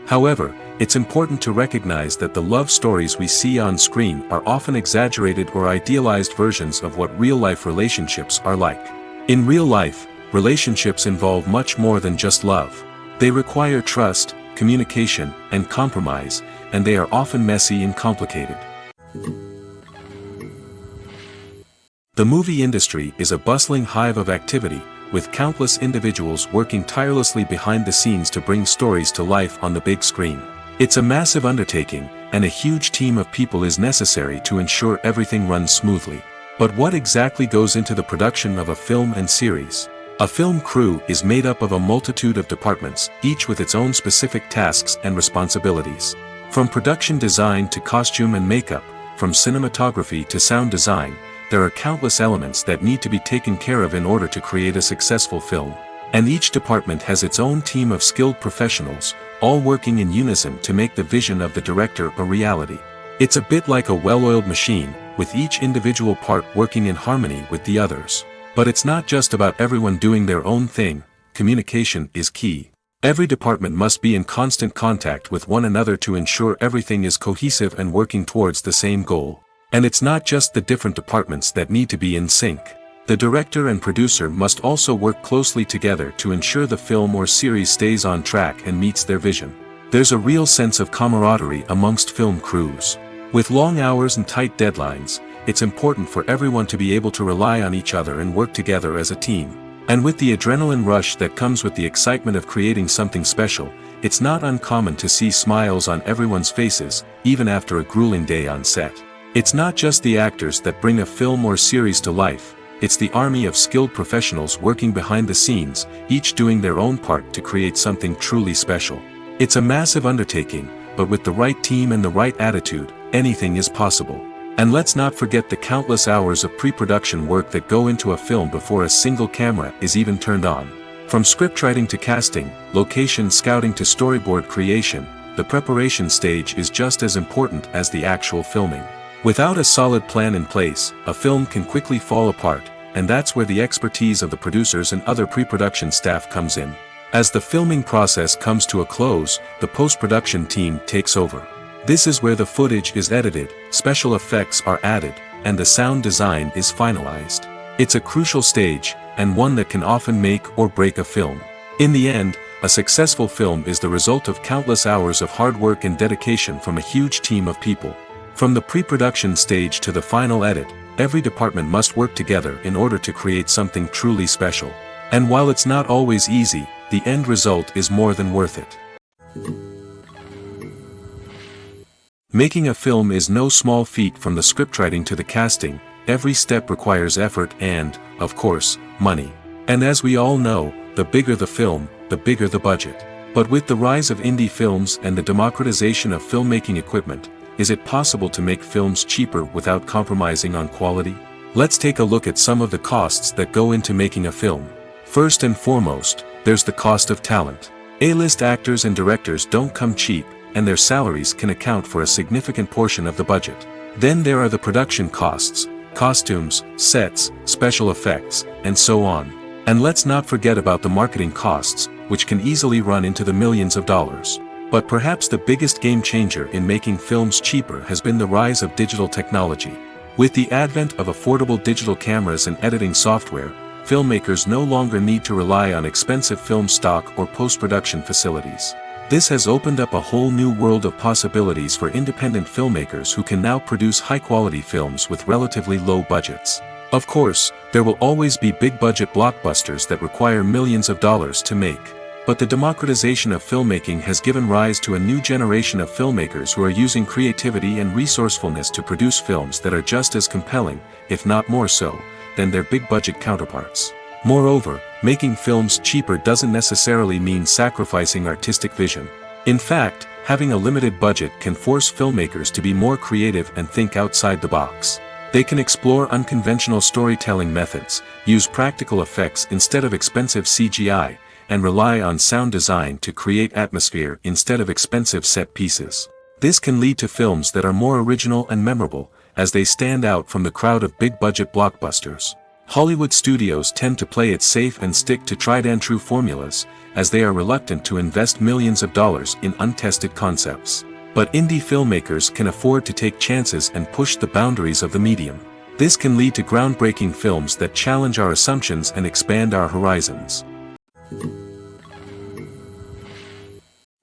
However, it's important to recognize that the love stories we see on screen are often exaggerated or idealized versions of what real-life relationships are like. In real life, relationships involve much more than just love. They require trust, communication, and compromise, and they are often messy and complicated. The movie industry is a bustling hive of activity, with countless individuals working tirelessly behind the scenes to bring stories to life on the big screen. It's a massive undertaking, and a huge team of people is necessary to ensure everything runs smoothly. But what exactly goes into the production of a film and series? A film crew is made up of a multitude of departments, each with its own specific tasks and responsibilities. From production design to costume and makeup, from cinematography to sound design, there are countless elements that need to be taken care of in order to create a successful film. And each department has its own team of skilled professionals, all working in unison to make the vision of the director a reality. It's a bit like a well-oiled machine, with each individual part working in harmony with the others. But it's not just about everyone doing their own thing. Communication is key. Every department must be in constant contact with one another to ensure everything is cohesive and working towards the same goal. And it's not just the different departments that need to be in sync. The director and producer must also work closely together to ensure the film or series stays on track and meets their vision. There's a real sense of camaraderie amongst film crews. With long hours and tight deadlines, it's important for everyone to be able to rely on each other and work together as a team. And with the adrenaline rush that comes with the excitement of creating something special, it's not uncommon to see smiles on everyone's faces, even after a grueling day on set. It's not just the actors that bring a film or series to life, it's the army of skilled professionals working behind the scenes, each doing their own part to create something truly special. It's a massive undertaking, but with the right team and the right attitude, anything is possible. And let's not forget the countless hours of pre-production work that go into a film before a single camera is even turned on. From scriptwriting to casting, location scouting to storyboard creation, the preparation stage is just as important as the actual filming. Without a solid plan in place, a film can quickly fall apart, and that's where the expertise of the producers and other pre-production staff comes in. As the filming process comes to a close, the post-production team takes over. This is where the footage is edited, special effects are added, and the sound design is finalized. It's a crucial stage, and one that can often make or break a film. In the end, a successful film is the result of countless hours of hard work and dedication from a huge team of people. From the pre-production stage to the final edit, every department must work together in order to create something truly special. And while it's not always easy, the end result is more than worth it. Making a film is no small feat. From the scriptwriting to the casting, every step requires effort and, of course, money. And as we all know, the bigger the film, the bigger the budget. But with the rise of indie films and the democratization of filmmaking equipment, is it possible to make films cheaper without compromising on quality? Let's take a look at some of the costs that go into making a film. First and foremost, there's the cost of talent. A-list actors and directors don't come cheap, and their salaries can account for a significant portion of the budget. Then there are the production costs, costumes, sets, special effects, and so on. And let's not forget about the marketing costs, which can easily run into the millions of dollars. But perhaps the biggest game changer in making films cheaper has been the rise of digital technology. With the advent of affordable digital cameras and editing software, filmmakers no longer need to rely on expensive film stock or post-production facilities. This has opened up a whole new world of possibilities for independent filmmakers who can now produce high-quality films with relatively low budgets. Of course, there will always be big-budget blockbusters that require millions of dollars to make. But the democratization of filmmaking has given rise to a new generation of filmmakers who are using creativity and resourcefulness to produce films that are just as compelling, if not more so, than their big-budget counterparts. Moreover, making films cheaper doesn't necessarily mean sacrificing artistic vision. In fact, having a limited budget can force filmmakers to be more creative and think outside the box. They can explore unconventional storytelling methods, use practical effects instead of expensive CGI, and rely on sound design to create atmosphere instead of expensive set pieces. This can lead to films that are more original and memorable, as they stand out from the crowd of big-budget blockbusters. Hollywood studios tend to play it safe and stick to tried-and-true formulas, as they are reluctant to invest millions of dollars in untested concepts. But indie filmmakers can afford to take chances and push the boundaries of the medium. This can lead to groundbreaking films that challenge our assumptions and expand our horizons.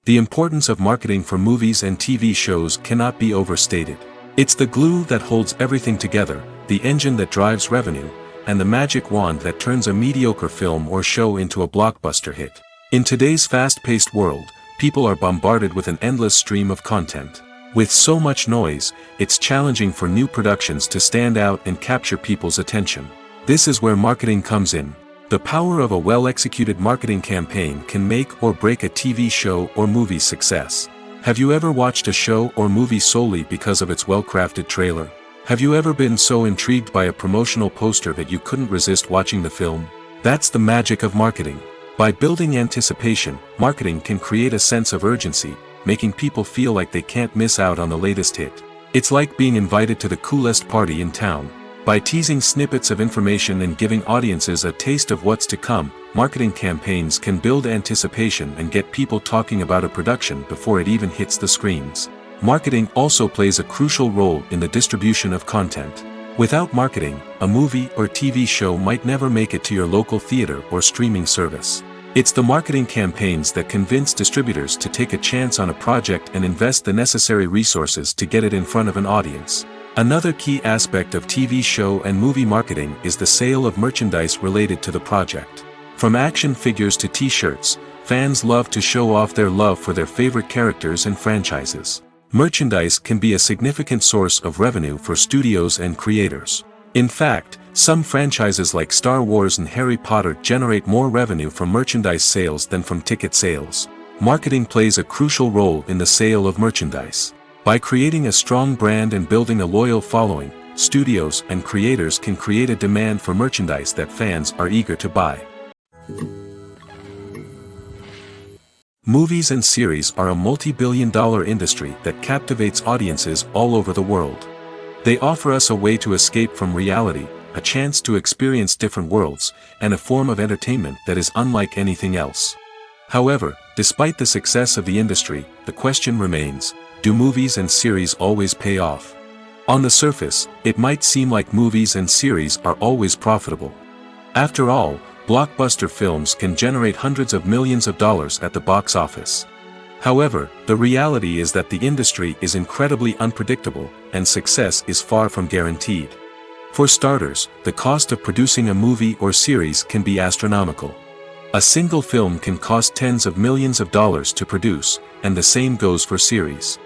The importance of marketing for movies and TV shows cannot be overstated. It's the glue that holds everything together, the engine that drives revenue, and the magic wand that turns a mediocre film or show into a blockbuster hit. In today's fast-paced world, people are bombarded with an endless stream of content. With so much noise, it's challenging for new productions to stand out and capture people's attention. This is where marketing comes in. The power of a well-executed marketing campaign can make or break a TV show or movie's success. Have you ever watched a show or movie solely because of its well-crafted trailer? Have you ever been so intrigued by a promotional poster that you couldn't resist watching the film? That's the magic of marketing. By building anticipation, marketing can create a sense of urgency, making people feel like they can't miss out on the latest hit. It's like being invited to the coolest party in town. By teasing snippets of information and giving audiences a taste of what's to come, marketing campaigns can build anticipation and get people talking about a production before it even hits the screens. Marketing also plays a crucial role in the distribution of content. Without marketing, a movie or TV show might never make it to your local theater or streaming service. It's the marketing campaigns that convince distributors to take a chance on a project and invest the necessary resources to get it in front of an audience. Another key aspect of TV show and movie marketing is the sale of merchandise related to the project. From action figures to t-shirts, fans love to show off their love for their favorite characters and franchises. Merchandise can be a significant source of revenue for studios and creators. In fact, some franchises like Star Wars and Harry Potter generate more revenue from merchandise sales than from ticket sales. Marketing plays a crucial role in the sale of merchandise. By creating a strong brand and building a loyal following, studios and creators can create a demand for merchandise that fans are eager to buy. Movies and series are a multi-billion-dollar industry that captivates audiences all over the world. They offer us a way to escape from reality, a chance to experience different worlds, and a form of entertainment that is unlike anything else. However, despite the success of the industry, the question remains, do movies and series always pay off? On the surface, it might seem like movies and series are always profitable. After all, blockbuster films can generate hundreds of millions of dollars at the box office. However, the reality is that the industry is incredibly unpredictable, and success is far from guaranteed. For starters, the cost of producing a movie or series can be astronomical. A single film can cost tens of millions of dollars to produce, and the same goes for series.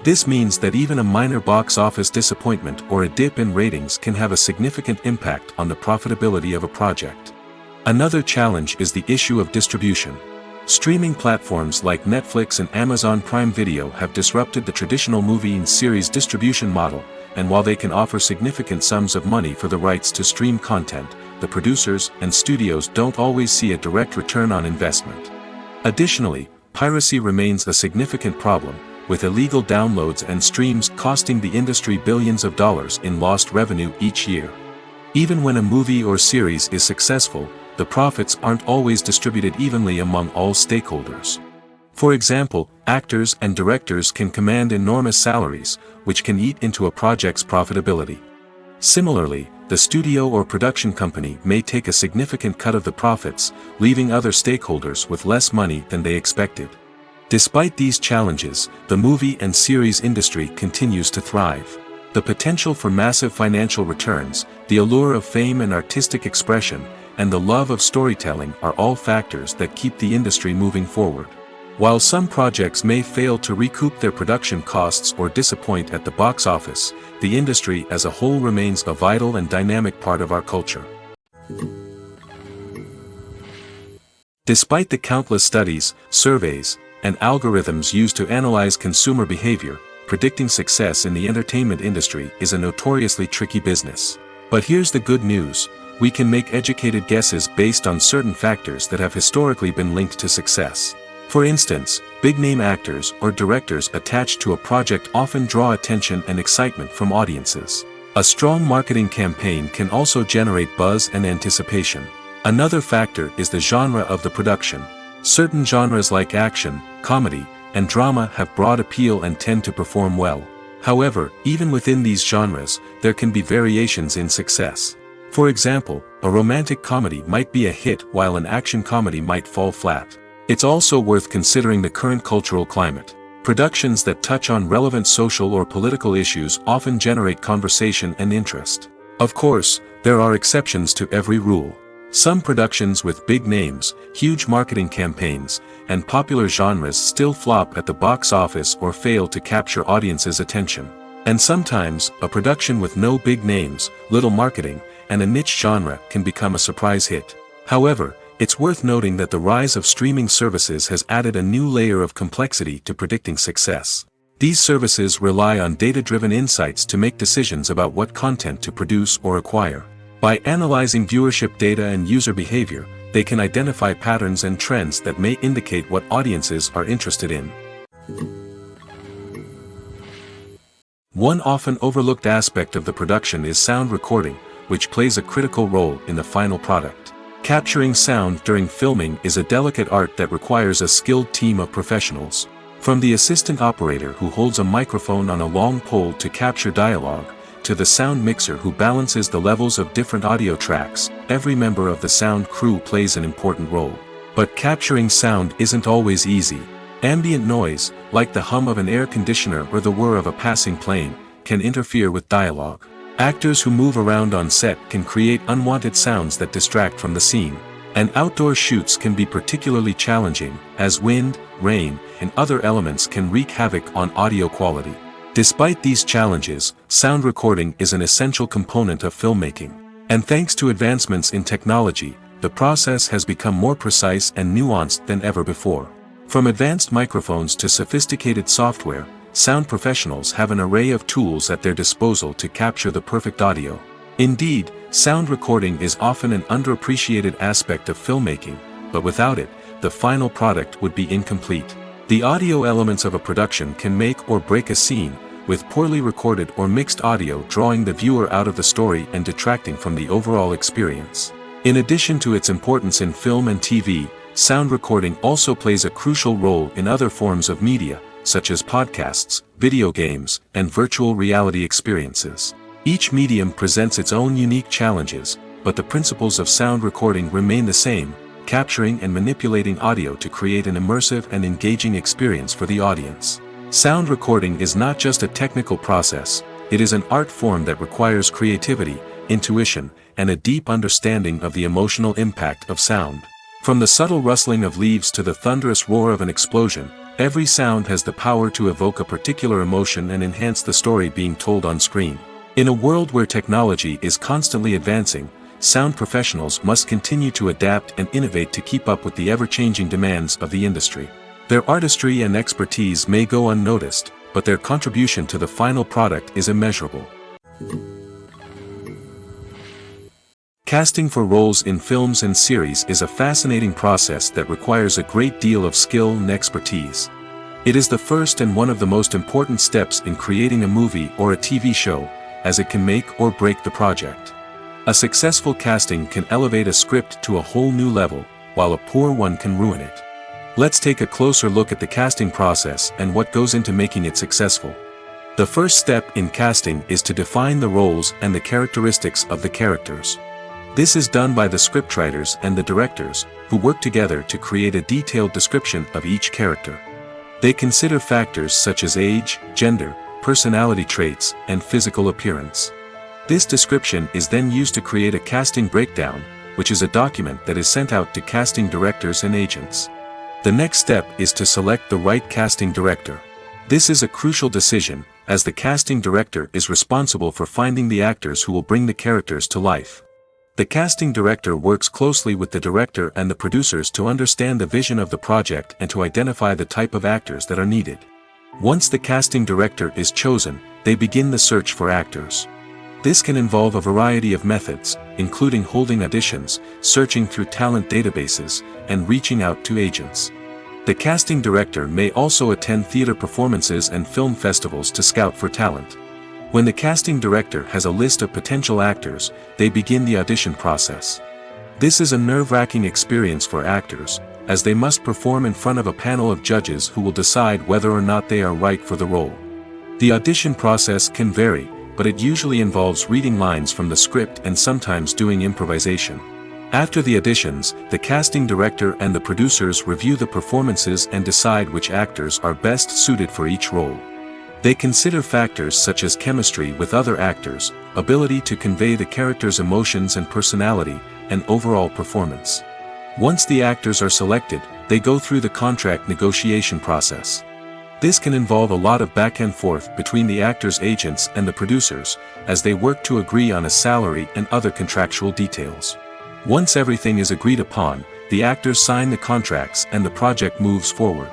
This means that even a minor box office disappointment or a dip in ratings can have a significant impact on the profitability of a project. Another challenge is the issue of distribution. Streaming platforms like Netflix and Amazon Prime Video have disrupted the traditional movie and series distribution model, and while they can offer significant sums of money for the rights to stream content, the producers and studios don't always see a direct return on investment. Additionally, piracy remains a significant problem, with illegal downloads and streams costing the industry billions of dollars in lost revenue each year. Even when a movie or series is successful, the profits aren't always distributed evenly among all stakeholders. For example, actors and directors can command enormous salaries, which can eat into a project's profitability. Similarly, the studio or production company may take a significant cut of the profits, leaving other stakeholders with less money than they expected. Despite these challenges, the movie and series industry continues to thrive. The potential for massive financial returns, the allure of fame and artistic expression, and the love of storytelling are all factors that keep the industry moving forward. While some projects may fail to recoup their production costs or disappoint at the box office, the industry as a whole remains a vital and dynamic part of our culture. Despite the countless studies, surveys, and algorithms used to analyze consumer behavior, predicting success in the entertainment industry is a notoriously tricky business. But here's the good news: we can make educated guesses based on certain factors that have historically been linked to success. For instance, big-name actors or directors attached to a project often draw attention and excitement from audiences. A strong marketing campaign can also generate buzz and anticipation. Another factor is the genre of the production. Certain genres like action, comedy, and drama have broad appeal and tend to perform well. However, even within these genres, there can be variations in success. For example, a romantic comedy might be a hit while an action comedy might fall flat. It's also worth considering the current cultural climate. Productions that touch on relevant social or political issues often generate conversation and interest. Of course, there are exceptions to every rule. Some productions with big names, huge marketing campaigns, and popular genres still flop at the box office or fail to capture audiences' attention. And sometimes, a production with no big names, little marketing, and a niche genre can become a surprise hit. However, it's worth noting that the rise of streaming services has added a new layer of complexity to predicting success. These services rely on data-driven insights to make decisions about what content to produce or acquire. By analyzing viewership data and user behavior, they can identify patterns and trends that may indicate what audiences are interested in. One often overlooked aspect of the production is sound recording, which plays a critical role in the final product. Capturing sound during filming is a delicate art that requires a skilled team of professionals. From the assistant operator who holds a microphone on a long pole to capture dialogue, to the sound mixer who balances the levels of different audio tracks, every member of the sound crew plays an important role. But capturing sound isn't always easy. Ambient noise, like the hum of an air conditioner or the whir of a passing plane, can interfere with dialogue. Actors who move around on set can create unwanted sounds that distract from the scene. And outdoor shoots can be particularly challenging, as wind, rain, and other elements can wreak havoc on audio quality. Despite these challenges, sound recording is an essential component of filmmaking. And thanks to advancements in technology, the process has become more precise and nuanced than ever before. From advanced microphones to sophisticated software, sound professionals have an array of tools at their disposal to capture the perfect audio. Indeed, sound recording is often an underappreciated aspect of filmmaking, but without it, the final product would be incomplete. The audio elements of a production can make or break a scene, with poorly recorded or mixed audio drawing the viewer out of the story and detracting from the overall experience. In addition to its importance in film and TV, sound recording also plays a crucial role in other forms of media, such as podcasts, video games, and virtual reality experiences. Each medium presents its own unique challenges, but the principles of sound recording remain the same, capturing and manipulating audio to create an immersive and engaging experience for the audience. Sound recording is not just a technical process, it is an art form that requires creativity, intuition, and a deep understanding of the emotional impact of sound. From the subtle rustling of leaves to the thunderous roar of an explosion, every sound has the power to evoke a particular emotion and enhance the story being told on screen. In a world where technology is constantly advancing, sound professionals must continue to adapt and innovate to keep up with the ever-changing demands of the industry. Their artistry and expertise may go unnoticed, but their contribution to the final product is immeasurable. Casting for roles in films and series is a fascinating process that requires a great deal of skill and expertise. It is the first and one of the most important steps in creating a movie or a TV show, as it can make or break the project. A successful casting can elevate a script to a whole new level, while a poor one can ruin it. Let's take a closer look at the casting process and what goes into making it successful. The first step in casting is to define the roles and the characteristics of the characters. This is done by the scriptwriters and the directors, who work together to create a detailed description of each character. They consider factors such as age, gender, personality traits, and physical appearance. This description is then used to create a casting breakdown, which is a document that is sent out to casting directors and agents. The next step is to select the right casting director. This is a crucial decision, as the casting director is responsible for finding the actors who will bring the characters to life. The casting director works closely with the director and the producers to understand the vision of the project and to identify the type of actors that are needed. Once the casting director is chosen, they begin the search for actors. This can involve a variety of methods, including holding auditions, searching through talent databases, and reaching out to agents. The casting director may also attend theater performances and film festivals to scout for talent. When the casting director has a list of potential actors, they begin the audition process. This is a nerve-wracking experience for actors, as they must perform in front of a panel of judges who will decide whether or not they are right for the role. The audition process can vary, but it usually involves reading lines from the script and sometimes doing improvisation. After the auditions, the casting director and the producers review the performances and decide which actors are best suited for each role. They consider factors such as chemistry with other actors, ability to convey the character's emotions and personality, and overall performance. Once the actors are selected, they go through the contract negotiation process. This can involve a lot of back and forth between the actors' agents and the producers, as they work to agree on a salary and other contractual details. Once everything is agreed upon, the actors sign the contracts and the project moves forward.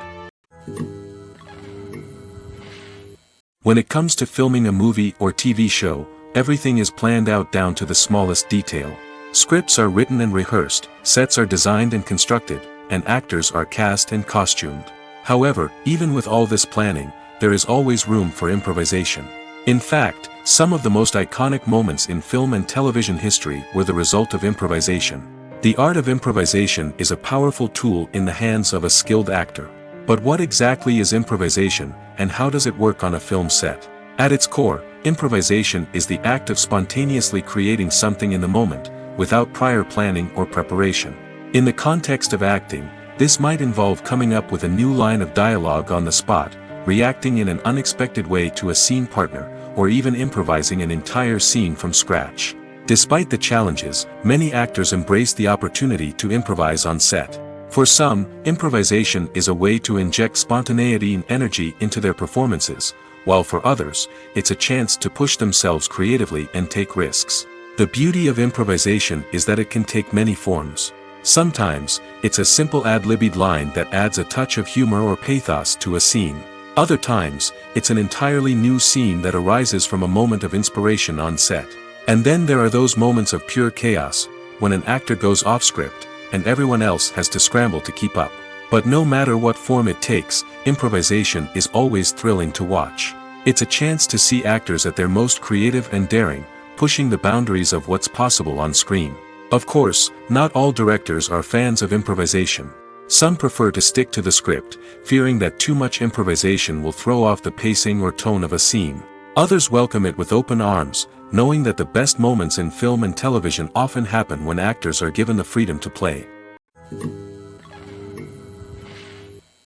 When it comes to filming a movie or TV show, everything is planned out down to the smallest detail. Scripts are written and rehearsed, sets are designed and constructed, and actors are cast and costumed. However, even with all this planning, there is always room for improvisation. In fact, some of the most iconic moments in film and television history were the result of improvisation. The art of improvisation is a powerful tool in the hands of a skilled actor. But what exactly is improvisation, and how does it work on a film set? At its core, improvisation is the act of spontaneously creating something in the moment, without prior planning or preparation. In the context of acting, this might involve coming up with a new line of dialogue on the spot, reacting in an unexpected way to a scene partner, or even improvising an entire scene from scratch. Despite the challenges, many actors embrace the opportunity to improvise on set. For some, improvisation is a way to inject spontaneity and energy into their performances, while for others, it's a chance to push themselves creatively and take risks. The beauty of improvisation is that it can take many forms. Sometimes, it's a simple ad-libbed line that adds a touch of humor or pathos to a scene. Other times, it's an entirely new scene that arises from a moment of inspiration on set. And then there are those moments of pure chaos, when an actor goes off script, and everyone else has to scramble to keep up. But no matter what form it takes, improvisation is always thrilling to watch. It's a chance to see actors at their most creative and daring, pushing the boundaries of what's possible on screen. Of course, not all directors are fans of improvisation. Some prefer to stick to the script, fearing that too much improvisation will throw off the pacing or tone of a scene. Others welcome it with open arms, knowing that the best moments in film and television often happen when actors are given the freedom to play.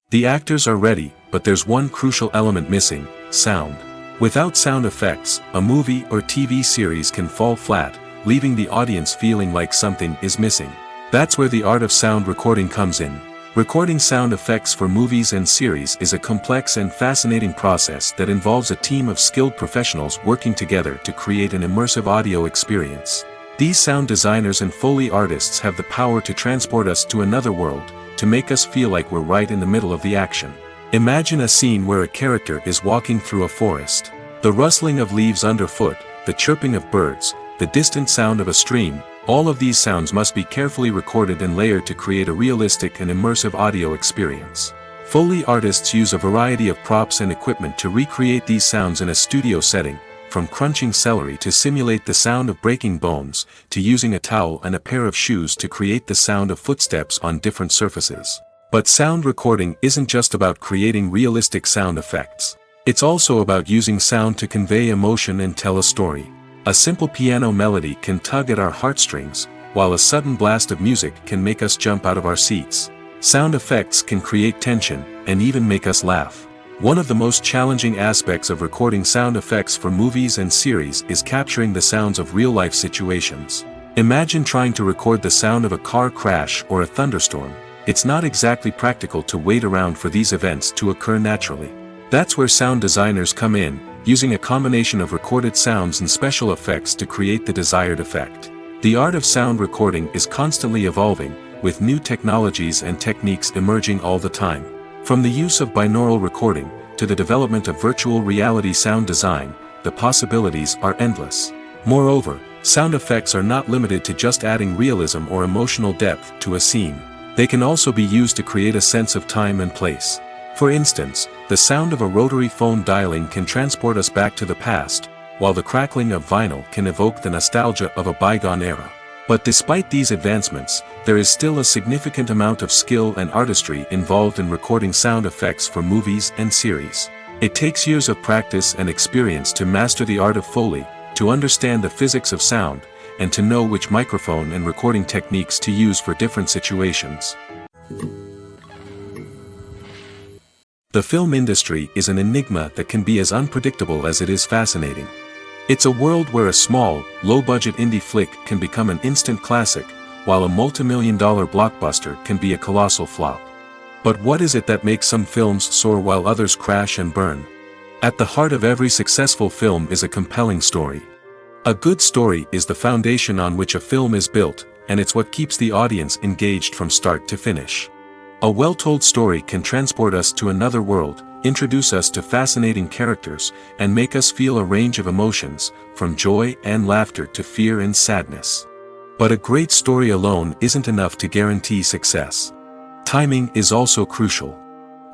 The actors are ready, but there's one crucial element missing: sound. Without sound effects, a movie or TV series can fall flat, leaving the audience feeling like something is missing. That's where the art of sound recording comes in. Recording sound effects for movies and series is a complex and fascinating process that involves a team of skilled professionals working together to create an immersive audio experience. These sound designers and Foley artists have the power to transport us to another world, to make us feel like we're right in the middle of the action. Imagine a scene where a character is walking through a forest. The rustling of leaves underfoot, the chirping of birds, the distant sound of a stream, all of these sounds must be carefully recorded and layered to create a realistic and immersive audio experience. Foley artists use a variety of props and equipment to recreate these sounds in a studio setting, from crunching celery to simulate the sound of breaking bones, to using a towel and a pair of shoes to create the sound of footsteps on different surfaces. But sound recording isn't just about creating realistic sound effects. It's also about using sound to convey emotion and tell a story. A simple piano melody can tug at our heartstrings, while a sudden blast of music can make us jump out of our seats. Sound effects can create tension, and even make us laugh. One of the most challenging aspects of recording sound effects for movies and series is capturing the sounds of real-life situations. Imagine trying to record the sound of a car crash or a thunderstorm. It's not exactly practical to wait around for these events to occur naturally. That's where sound designers come in, using a combination of recorded sounds and special effects to create the desired effect. The art of sound recording is constantly evolving, with new technologies and techniques emerging all the time. From the use of binaural recording, to the development of virtual reality sound design, the possibilities are endless. Moreover, sound effects are not limited to just adding realism or emotional depth to a scene. They can also be used to create a sense of time and place. For instance, the sound of a rotary phone dialing can transport us back to the past, while the crackling of vinyl can evoke the nostalgia of a bygone era. But despite these advancements, there is still a significant amount of skill and artistry involved in recording sound effects for movies and series. It takes years of practice and experience to master the art of Foley, to understand the physics of sound, and to know which microphone and recording techniques to use for different situations. The film industry is an enigma that can be as unpredictable as it is fascinating. It's a world where a small, low-budget indie flick can become an instant classic, while a multi-million-dollar blockbuster can be a colossal flop. But what is it that makes some films soar while others crash and burn? At the heart of every successful film is a compelling story. A good story is the foundation on which a film is built, and it's what keeps the audience engaged from start to finish. A well-told story can transport us to another world, introduce us to fascinating characters, and make us feel a range of emotions, from joy and laughter to fear and sadness. But a great story alone isn't enough to guarantee success. Timing is also crucial.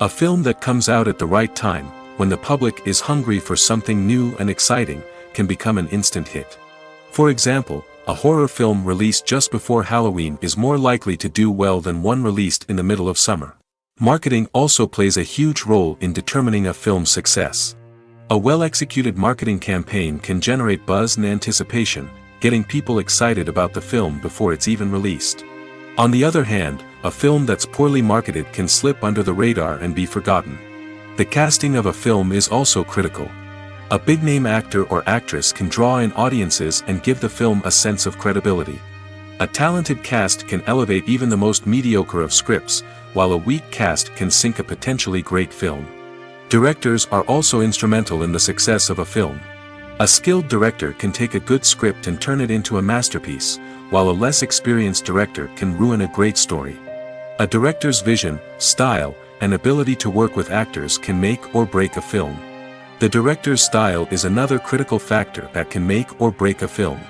A film that comes out at the right time, when the public is hungry for something new and exciting, can become an instant hit. For example, a horror film released just before Halloween is more likely to do well than one released in the middle of summer. Marketing also plays a huge role in determining a film's success. A well-executed marketing campaign can generate buzz and anticipation, getting people excited about the film before it's even released. On the other hand, a film that's poorly marketed can slip under the radar and be forgotten. The casting of a film is also critical. A big-name actor or actress can draw in audiences and give the film a sense of credibility. A talented cast can elevate even the most mediocre of scripts, while a weak cast can sink a potentially great film. Directors are also instrumental in the success of a film. A skilled director can take a good script and turn it into a masterpiece, while a less experienced director can ruin a great story. A director's vision, style, and ability to work with actors can make or break a film. The director's style is another critical factor that can make or break a film.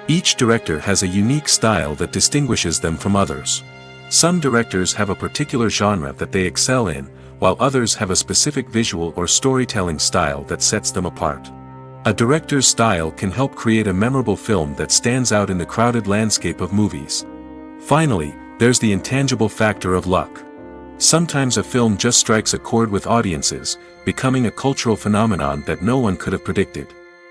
Each director has a unique style that distinguishes them from others. Some directors have a particular genre that they excel in, while others have a specific visual or storytelling style that sets them apart. A director's style can help create a memorable film that stands out in the crowded landscape of movies. Finally, there's the intangible factor of luck. Sometimes a film just strikes a chord with audiences, becoming a cultural phenomenon that no one could have predicted.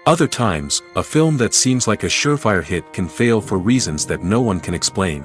Other times, a film that seems like a surefire hit can fail for reasons that no one can explain.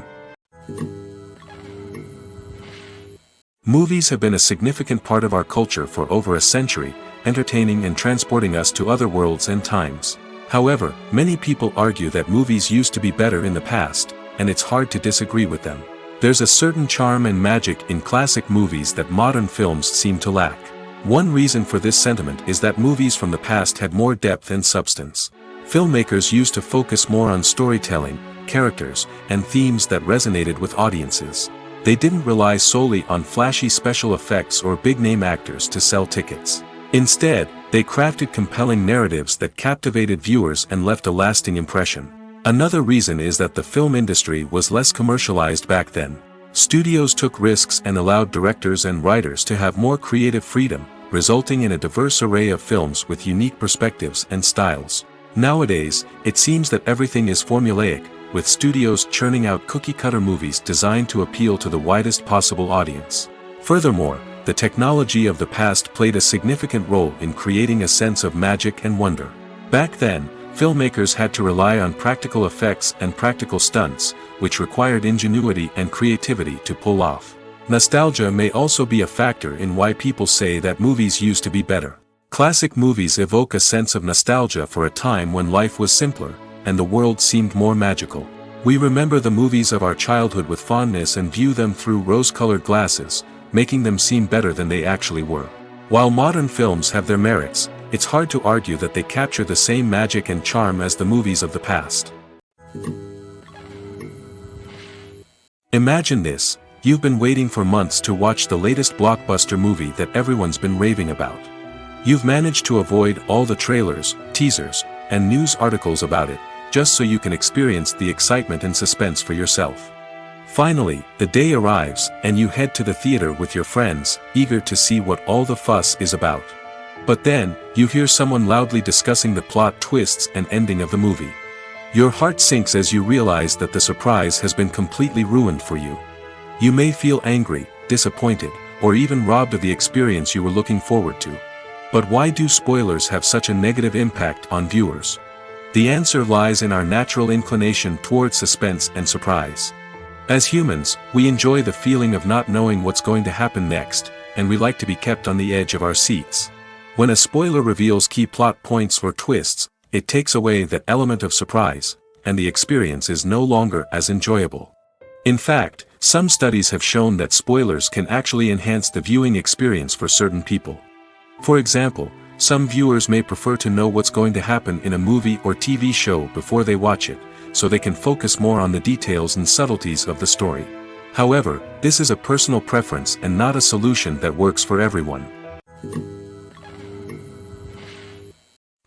Movies have been a significant part of our culture for over a century, entertaining and transporting us to other worlds and times. However, many people argue that movies used to be better in the past, and it's hard to disagree with them. There's a certain charm and magic in classic movies that modern films seem to lack. One reason for this sentiment is that movies from the past had more depth and substance. Filmmakers used to focus more on storytelling, characters, and themes that resonated with audiences. They didn't rely solely on flashy special effects or big-name actors to sell tickets. Instead, they crafted compelling narratives that captivated viewers and left a lasting impression. Another reason is that the film industry was less commercialized back then. Studios took risks and allowed directors and writers to have more creative freedom, resulting in a diverse array of films with unique perspectives and styles. Nowadays, it seems that everything is formulaic, with studios churning out cookie-cutter movies designed to appeal to the widest possible audience. Furthermore, the technology of the past played a significant role in creating a sense of magic and wonder. Back then, filmmakers had to rely on practical effects and practical stunts, which required ingenuity and creativity to pull off. Nostalgia may also be a factor in why people say that movies used to be better. Classic movies evoke a sense of nostalgia for a time when life was simpler, and the world seemed more magical. We remember the movies of our childhood with fondness and view them through rose-colored glasses, making them seem better than they actually were. While modern films have their merits, it's hard to argue that they capture the same magic and charm as the movies of the past. Imagine this: you've been waiting for months to watch the latest blockbuster movie that everyone's been raving about. You've managed to avoid all the trailers, teasers, and news articles about it, just so you can experience the excitement and suspense for yourself. Finally, the day arrives, and you head to the theater with your friends, eager to see what all the fuss is about. But then, you hear someone loudly discussing the plot twists and ending of the movie. Your heart sinks as you realize that the surprise has been completely ruined for you. You may feel angry, disappointed, or even robbed of the experience you were looking forward to. But why do spoilers have such a negative impact on viewers? The answer lies in our natural inclination toward suspense and surprise. As humans, we enjoy the feeling of not knowing what's going to happen next, and we like to be kept on the edge of our seats. When a spoiler reveals key plot points or twists, it takes away that element of surprise, and the experience is no longer as enjoyable. In fact, some studies have shown that spoilers can actually enhance the viewing experience for certain people. For example, some viewers may prefer to know what's going to happen in a movie or TV show before they watch it, so they can focus more on the details and subtleties of the story. However, this is a personal preference and not a solution that works for everyone.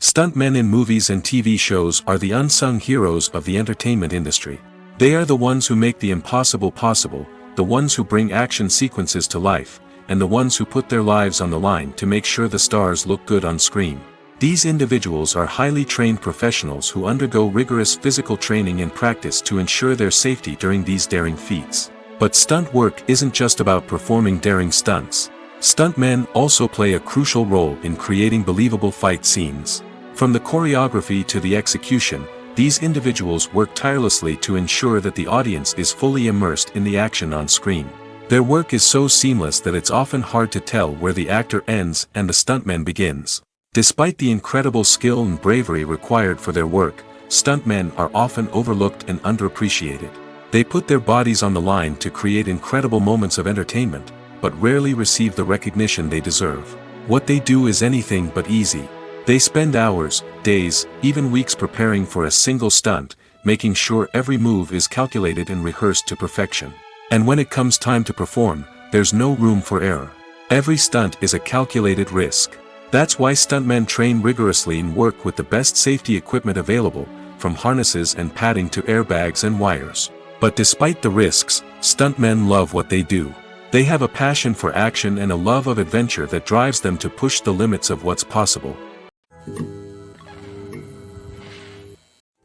Stuntmen in movies and TV shows are the unsung heroes of the entertainment industry. They are the ones who make the impossible possible, the ones who bring action sequences to life, and the ones who put their lives on the line to make sure the stars look good on screen. These individuals are highly trained professionals who undergo rigorous physical training and practice to ensure their safety during these daring feats. But stunt work isn't just about performing daring stunts. Stuntmen also play a crucial role in creating believable fight scenes. From the choreography to the execution, these individuals work tirelessly to ensure that the audience is fully immersed in the action on screen. Their work is so seamless that it's often hard to tell where the actor ends and the stuntman begins. Despite the incredible skill and bravery required for their work, stuntmen are often overlooked and underappreciated. They put their bodies on the line to create incredible moments of entertainment, but rarely receive the recognition they deserve. What they do is anything but easy. They spend hours, days, even weeks preparing for a single stunt, making sure every move is calculated and rehearsed to perfection. And when it comes time to perform, there's no room for error. Every stunt is a calculated risk. That's why stuntmen train rigorously and work with the best safety equipment available, from harnesses and padding to airbags and wires. But despite the risks, stuntmen love what they do. They have a passion for action and a love of adventure that drives them to push the limits of what's possible.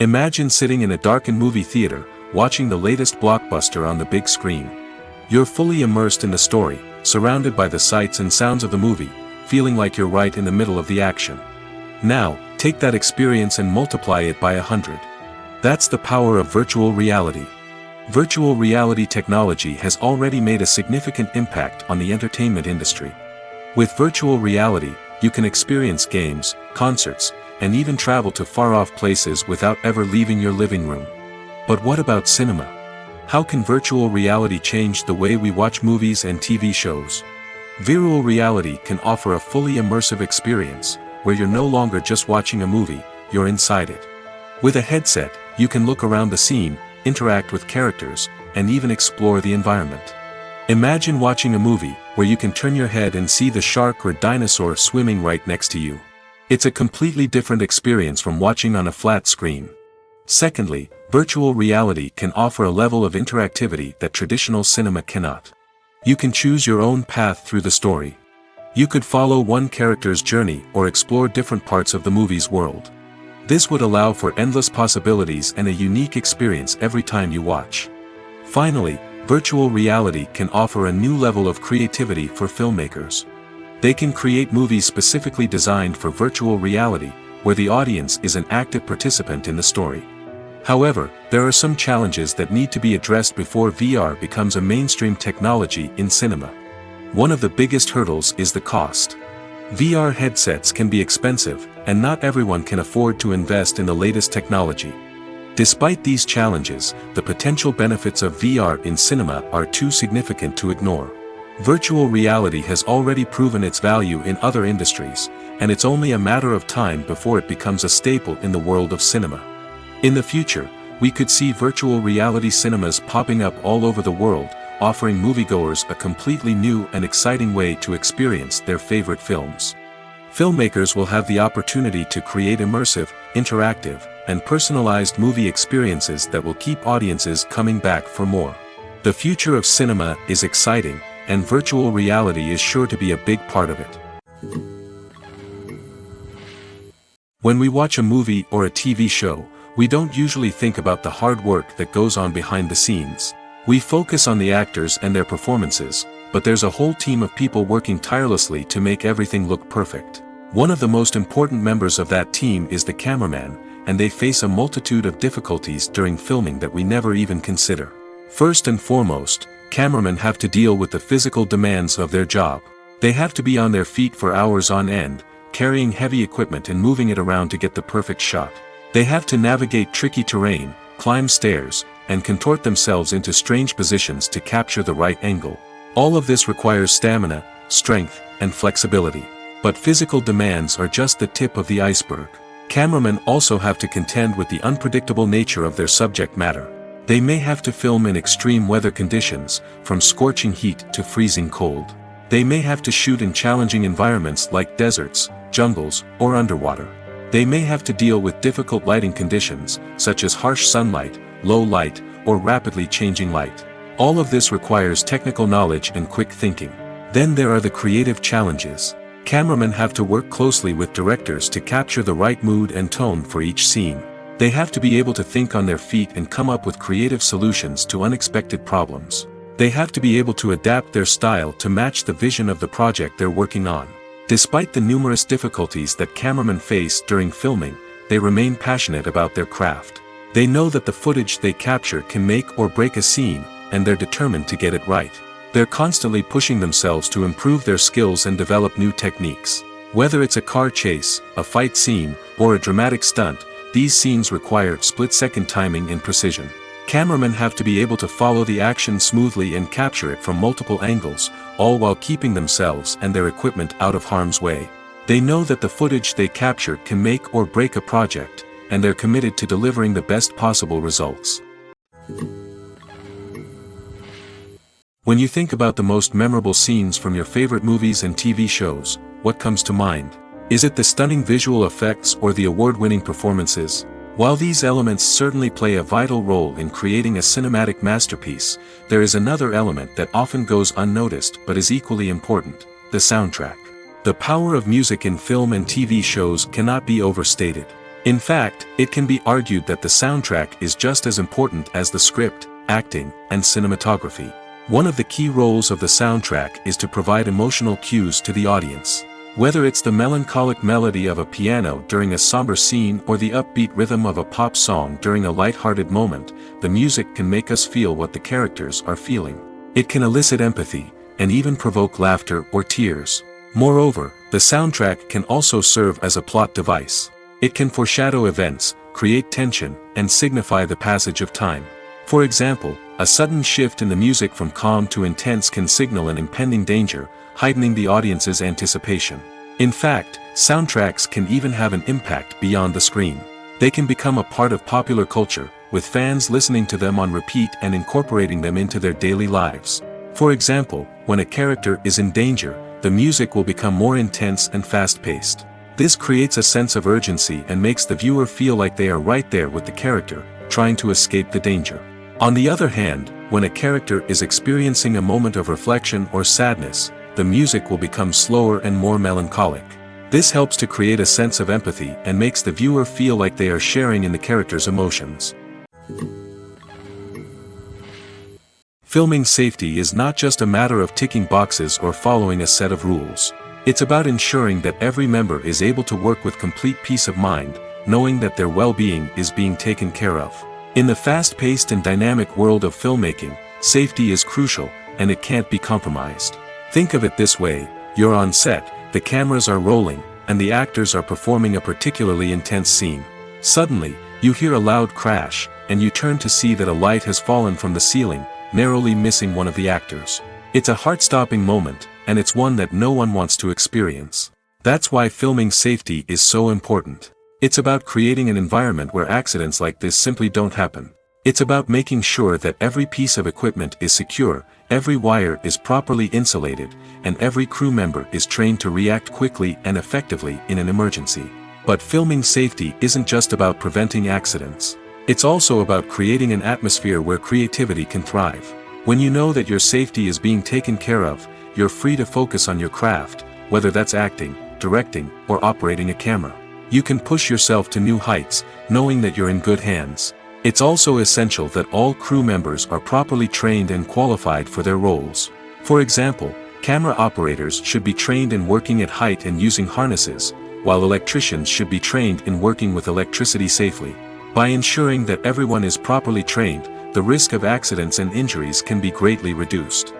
Imagine sitting in a darkened movie theater, watching the latest blockbuster on the big screen. You're fully immersed in the story, surrounded by the sights and sounds of the movie, feeling like you're right in the middle of the action. Now, take that experience and multiply it by 100. That's the power of virtual reality. Virtual reality technology has already made a significant impact on the entertainment industry. With virtual reality, you can experience games, concerts, and even travel to far-off places without ever leaving your living room. But what about cinema? How can virtual reality change the way we watch movies and TV shows? Virtual reality can offer a fully immersive experience, where you're no longer just watching a movie, you're inside it. With a headset, you can look around the scene, interact with characters, and even explore the environment. Imagine watching a movie where you can turn your head and see the shark or dinosaur swimming right next to you. It's a completely different experience from watching on a flat screen. Secondly, virtual reality can offer a level of interactivity that traditional cinema cannot. You can choose your own path through the story. You could follow one character's journey or explore different parts of the movie's world. This would allow for endless possibilities and a unique experience every time you watch. Finally, virtual reality can offer a new level of creativity for filmmakers. They can create movies specifically designed for virtual reality, where the audience is an active participant in the story. However, there are some challenges that need to be addressed before VR becomes a mainstream technology in cinema. One of the biggest hurdles is the cost. VR headsets can be expensive, and not everyone can afford to invest in the latest technology. Despite these challenges, the potential benefits of VR in cinema are too significant to ignore. Virtual reality has already proven its value in other industries, and it's only a matter of time before it becomes a staple in the world of cinema. In the future, we could see virtual reality cinemas popping up all over the world, offering moviegoers a completely new and exciting way to experience their favorite films. Filmmakers will have the opportunity to create immersive, interactive, and personalized movie experiences that will keep audiences coming back for more. The future of cinema is exciting, and virtual reality is sure to be a big part of it. When we watch a movie or a TV show, we don't usually think about the hard work that goes on behind the scenes. We focus on the actors and their performances, but there's a whole team of people working tirelessly to make everything look perfect. One of the most important members of that team is the cameraman, and they face a multitude of difficulties during filming that we never even consider. First and foremost, cameramen have to deal with the physical demands of their job. They have to be on their feet for hours on end, carrying heavy equipment and moving it around to get the perfect shot. They have to navigate tricky terrain, climb stairs, and contort themselves into strange positions to capture the right angle. All of this requires stamina, strength, and flexibility. But physical demands are just the tip of the iceberg. Cameramen also have to contend with the unpredictable nature of their subject matter. They may have to film in extreme weather conditions, from scorching heat to freezing cold. They may have to shoot in challenging environments like deserts, jungles, or underwater. They may have to deal with difficult lighting conditions, such as harsh sunlight, low light, or rapidly changing light. All of this requires technical knowledge and quick thinking. Then there are the creative challenges. Cameramen have to work closely with directors to capture the right mood and tone for each scene. They have to be able to think on their feet and come up with creative solutions to unexpected problems. They have to be able to adapt their style to match the vision of the project they're working on. Despite the numerous difficulties that cameramen face during filming, they remain passionate about their craft. They know that the footage they capture can make or break a scene, and they're determined to get it right. They're constantly pushing themselves to improve their skills and develop new techniques. Whether it's a car chase, a fight scene, or a dramatic stunt, these scenes require split-second timing and precision. Cameramen have to be able to follow the action smoothly and capture it from multiple angles, all while keeping themselves and their equipment out of harm's way. They know that the footage they capture can make or break a project, and they're committed to delivering the best possible results. When you think about the most memorable scenes from your favorite movies and TV shows, what comes to mind? Is it the stunning visual effects or the award-winning performances? While these elements certainly play a vital role in creating a cinematic masterpiece, there is another element that often goes unnoticed but is equally important: the soundtrack. The power of music in film and TV shows cannot be overstated. In fact, it can be argued that the soundtrack is just as important as the script, acting, and cinematography. One of the key roles of the soundtrack is to provide emotional cues to the audience. Whether it's the melancholic melody of a piano during a somber scene or the upbeat rhythm of a pop song during a light-hearted moment, the music can make us feel what the characters are feeling. It can elicit empathy, and even provoke laughter or tears. Moreover, the soundtrack can also serve as a plot device. It can foreshadow events, create tension, and signify the passage of time. For example, a sudden shift in the music from calm to intense can signal an impending danger, heightening the audience's anticipation. In fact, soundtracks can even have an impact beyond the screen. They can become a part of popular culture, with fans listening to them on repeat and incorporating them into their daily lives. For example, when a character is in danger, the music will become more intense and fast-paced. This creates a sense of urgency and makes the viewer feel like they are right there with the character, trying to escape the danger. On the other hand, when a character is experiencing a moment of reflection or sadness, the music will become slower and more melancholic. This helps to create a sense of empathy and makes the viewer feel like they are sharing in the character's emotions. Filming safety is not just a matter of ticking boxes or following a set of rules. It's about ensuring that every member is able to work with complete peace of mind, knowing that their well-being is being taken care of. In the fast-paced and dynamic world of filmmaking, safety is crucial, and it can't be compromised. Think of it this way: you're on set, the cameras are rolling, and the actors are performing a particularly intense scene. Suddenly, you hear a loud crash, and you turn to see that a light has fallen from the ceiling, narrowly missing one of the actors. It's a heart-stopping moment, and it's one that no one wants to experience. That's why filming safety is so important. It's about creating an environment where accidents like this simply don't happen. It's about making sure that every piece of equipment is secure, every wire is properly insulated, and every crew member is trained to react quickly and effectively in an emergency. But filming safety isn't just about preventing accidents. It's also about creating an atmosphere where creativity can thrive. When you know that your safety is being taken care of, you're free to focus on your craft, whether that's acting, directing, or operating a camera. You can push yourself to new heights, knowing that you're in good hands. It's also essential that all crew members are properly trained and qualified for their roles. For example, camera operators should be trained in working at height and using harnesses, while electricians should be trained in working with electricity safely. By ensuring that everyone is properly trained, the risk of accidents and injuries can be greatly reduced.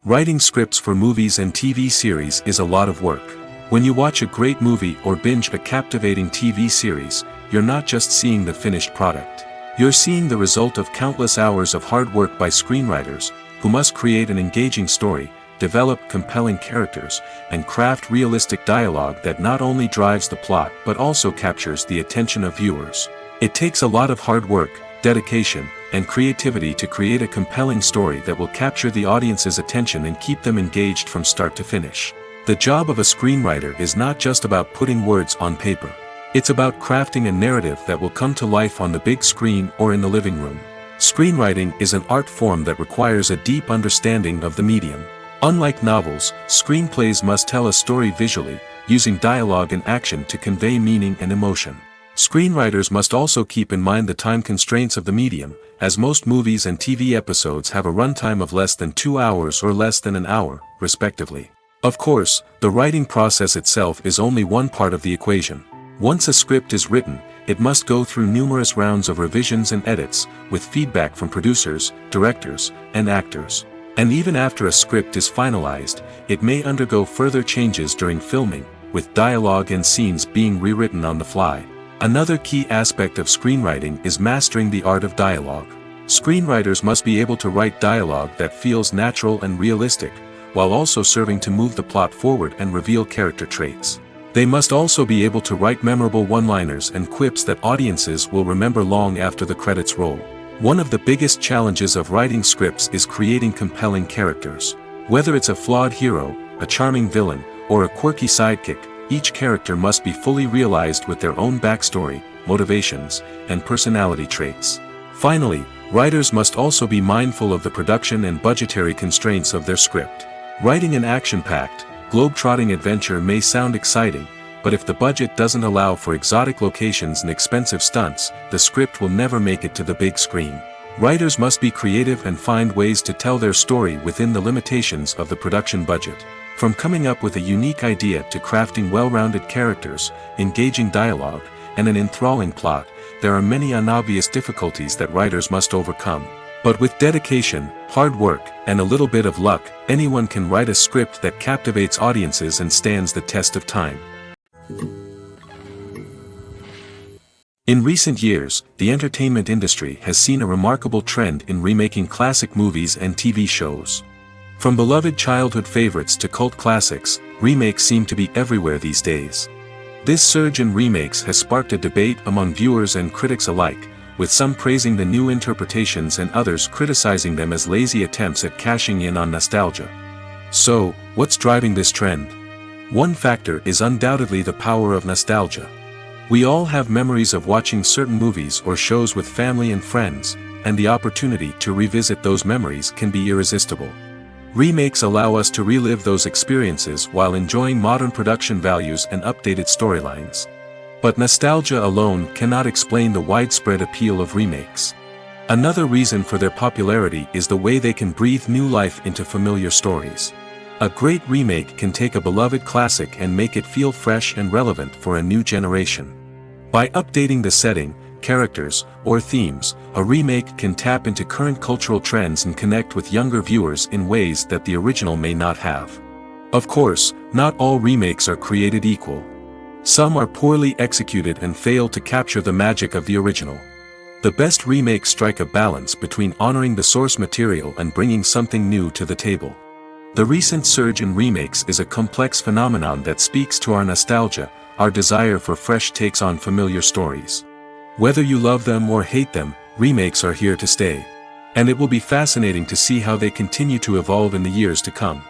Writing scripts for movies and TV series is a lot of work. When you watch a great movie or binge a captivating TV series, you're not just seeing the finished product. You're seeing the result of countless hours of hard work by screenwriters, who must create an engaging story, develop compelling characters, and craft realistic dialogue that not only drives the plot but also captures the attention of viewers. It takes a lot of hard work, dedication, and creativity to create a compelling story that will capture the audience's attention and keep them engaged from start to finish. The job of a screenwriter is not just about putting words on paper. It's about crafting a narrative that will come to life on the big screen or in the living room. Screenwriting is an art form that requires a deep understanding of the medium. Unlike novels, screenplays must tell a story visually, using dialogue and action to convey meaning and emotion. Screenwriters must also keep in mind the time constraints of the medium, as most movies and TV episodes have a runtime of less than 2 hours or less than an hour, respectively. Of course, the writing process itself is only one part of the equation. Once a script is written, it must go through numerous rounds of revisions and edits, with feedback from producers, directors, and actors. And even after a script is finalized, it may undergo further changes during filming, with dialogue and scenes being rewritten on the fly. Another key aspect of screenwriting is mastering the art of dialogue. Screenwriters must be able to write dialogue that feels natural and realistic, while also serving to move the plot forward and reveal character traits. They must also be able to write memorable one-liners and quips that audiences will remember long after the credits roll. One of the biggest challenges of writing scripts is creating compelling characters. Whether it's a flawed hero, a charming villain, or a quirky sidekick, each character must be fully realized with their own backstory, motivations, and personality traits. Finally, writers must also be mindful of the production and budgetary constraints of their script. Writing an action-packed, globe-trotting adventure may sound exciting, but if the budget doesn't allow for exotic locations and expensive stunts, the script will never make it to the big screen. Writers must be creative and find ways to tell their story within the limitations of the production budget. From coming up with a unique idea to crafting well-rounded characters, engaging dialogue, and an enthralling plot, there are many unobvious difficulties that writers must overcome. But with dedication, hard work, and a little bit of luck, anyone can write a script that captivates audiences and stands the test of time. In recent years, the entertainment industry has seen a remarkable trend in remaking classic movies and TV shows. From beloved childhood favorites to cult classics, remakes seem to be everywhere these days. This surge in remakes has sparked a debate among viewers and critics alike, with some praising the new interpretations and others criticizing them as lazy attempts at cashing in on nostalgia. So, what's driving this trend? One factor is undoubtedly the power of nostalgia. We all have memories of watching certain movies or shows with family and friends, and the opportunity to revisit those memories can be irresistible. Remakes allow us to relive those experiences while enjoying modern production values and updated storylines. But nostalgia alone cannot explain the widespread appeal of remakes. Another reason for their popularity is the way they can breathe new life into familiar stories. A great remake can take a beloved classic and make it feel fresh and relevant for a new generation. By updating the setting, characters, or themes, a remake can tap into current cultural trends and connect with younger viewers in ways that the original may not have. Of course, not all remakes are created equal. Some are poorly executed and fail to capture the magic of the original. The best remakes strike a balance between honoring the source material and bringing something new to the table. The recent surge in remakes is a complex phenomenon that speaks to our nostalgia, our desire for fresh takes on familiar stories. Whether you love them or hate them, remakes are here to stay. And it will be fascinating to see how they continue to evolve in the years to come.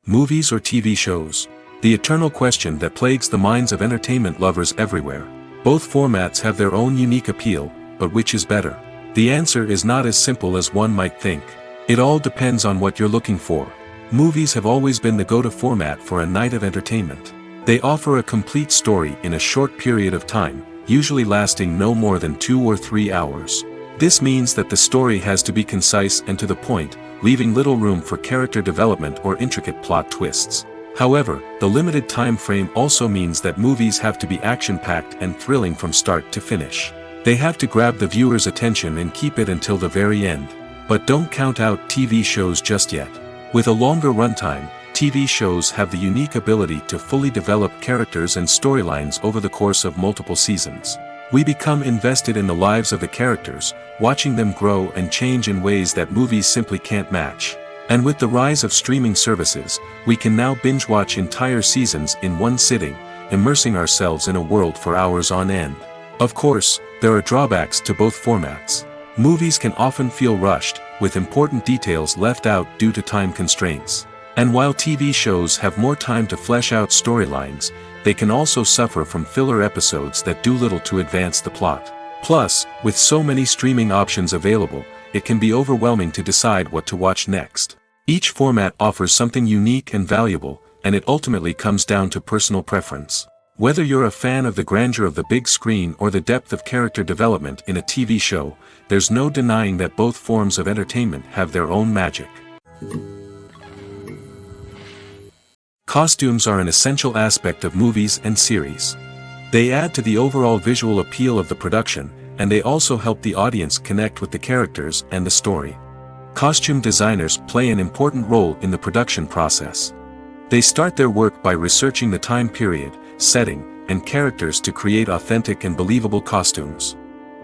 Movies or TV shows? The eternal question that plagues the minds of entertainment lovers everywhere. Both formats have their own unique appeal, but which is better? The answer is not as simple as one might think. It all depends on what you're looking for. Movies have always been the go-to format for a night of entertainment. They offer a complete story in a short period of time, usually lasting no more than 2 or 3 hours. This means that the story has to be concise and to the point, leaving little room for character development or intricate plot twists. However, the limited time frame also means that movies have to be action-packed and thrilling from start to finish. They have to grab the viewer's attention and keep it until the very end. But don't count out TV shows just yet. With a longer runtime, TV shows have the unique ability to fully develop characters and storylines over the course of multiple seasons. We become invested in the lives of the characters, watching them grow and change in ways that movies simply can't match. And with the rise of streaming services, we can now binge-watch entire seasons in one sitting, immersing ourselves in a world for hours on end. Of course, there are drawbacks to both formats. Movies can often feel rushed, with important details left out due to time constraints. And while TV shows have more time to flesh out storylines, they can also suffer from filler episodes that do little to advance the plot. Plus, with so many streaming options available, it can be overwhelming to decide what to watch next. Each format offers something unique and valuable, and it ultimately comes down to personal preference. Whether you're a fan of the grandeur of the big screen or the depth of character development in a TV show, there's no denying that both forms of entertainment have their own magic. Costumes are an essential aspect of movies and series. They add to the overall visual appeal of the production, and they also help the audience connect with the characters and the story. Costume designers play an important role in the production process. They start their work by researching the time period, setting, and characters to create authentic and believable costumes.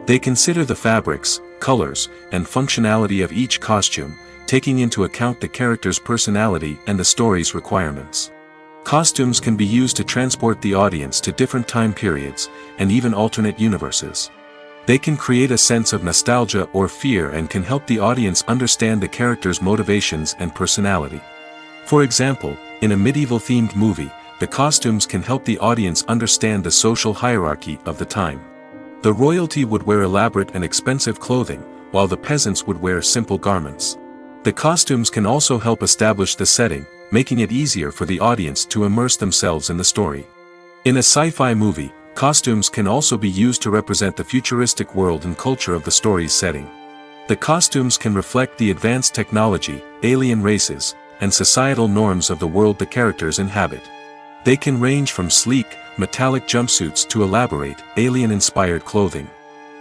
They consider the fabrics, colors, and functionality of each costume, taking into account the character's personality and the story's requirements. Costumes can be used to transport the audience to different time periods, and even alternate universes. They can create a sense of nostalgia or fear and can help the audience understand the character's motivations and personality. For example, in a medieval-themed movie, the costumes can help the audience understand the social hierarchy of the time. The royalty would wear elaborate and expensive clothing, while the peasants would wear simple garments. The costumes can also help establish the setting, making it easier for the audience to immerse themselves in the story. In a sci-fi movie, Costumes can also be used to represent the futuristic world and culture of the story's setting. The costumes can reflect the advanced technology, alien races, and societal norms of the world the characters inhabit. They can range from sleek, metallic jumpsuits to elaborate, alien-inspired clothing.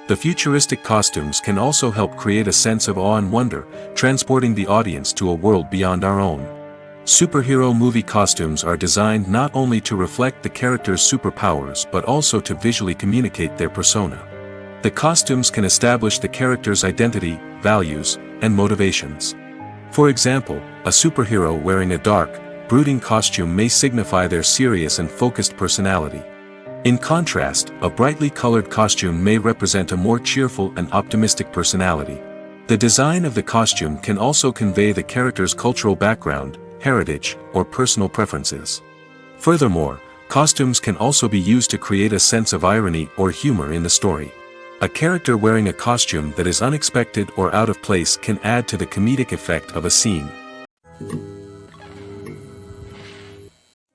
The futuristic costumes can also help create a sense of awe and wonder, transporting the audience to a world beyond our own. Superhero movie costumes are designed not only to reflect the character's superpowers but also to visually communicate their persona. The costumes can establish the character's identity, values, and motivations. For example, a superhero wearing a dark, brooding costume may signify their serious and focused personality. In contrast, a brightly colored costume may represent a more cheerful and optimistic personality. The design of the costume can also convey the character's cultural background, heritage, or personal preferences. Furthermore, costumes can also be used to create a sense of irony or humor in the story. A character wearing a costume that is unexpected or out of place can add to the comedic effect of a scene.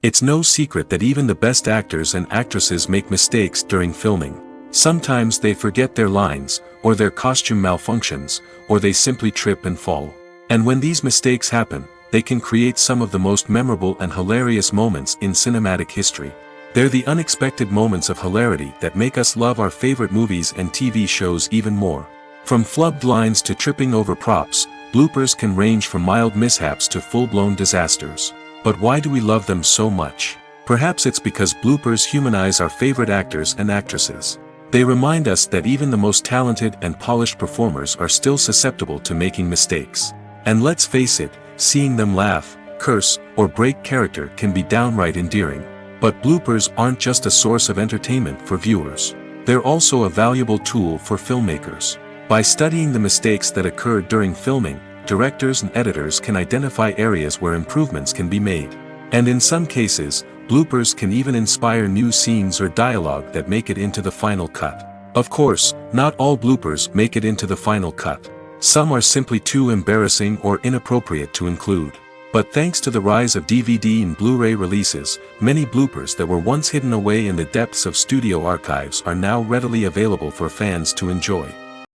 It's no secret that even the best actors and actresses make mistakes during filming. Sometimes they forget their lines, or their costume malfunctions, or they simply trip and fall. And when these mistakes happen, they can create some of the most memorable and hilarious moments in cinematic history. They're the unexpected moments of hilarity that make us love our favorite movies and TV shows even more. From flubbed lines to tripping over props, bloopers can range from mild mishaps to full-blown disasters. But why do we love them so much? Perhaps it's because bloopers humanize our favorite actors and actresses. They remind us that even the most talented and polished performers are still susceptible to making mistakes. And let's face it, seeing them laugh, curse, or break character can be downright endearing. But bloopers aren't just a source of entertainment for viewers. They're also a valuable tool for filmmakers. By studying the mistakes that occurred during filming, directors and editors can identify areas where improvements can be made. And in some cases, bloopers can even inspire new scenes or dialogue that make it into the final cut. Of course, not all bloopers make it into the final cut. Some are simply too embarrassing or inappropriate to include. But thanks to the rise of DVD and Blu-ray releases, many bloopers that were once hidden away in the depths of studio archives are now readily available for fans to enjoy.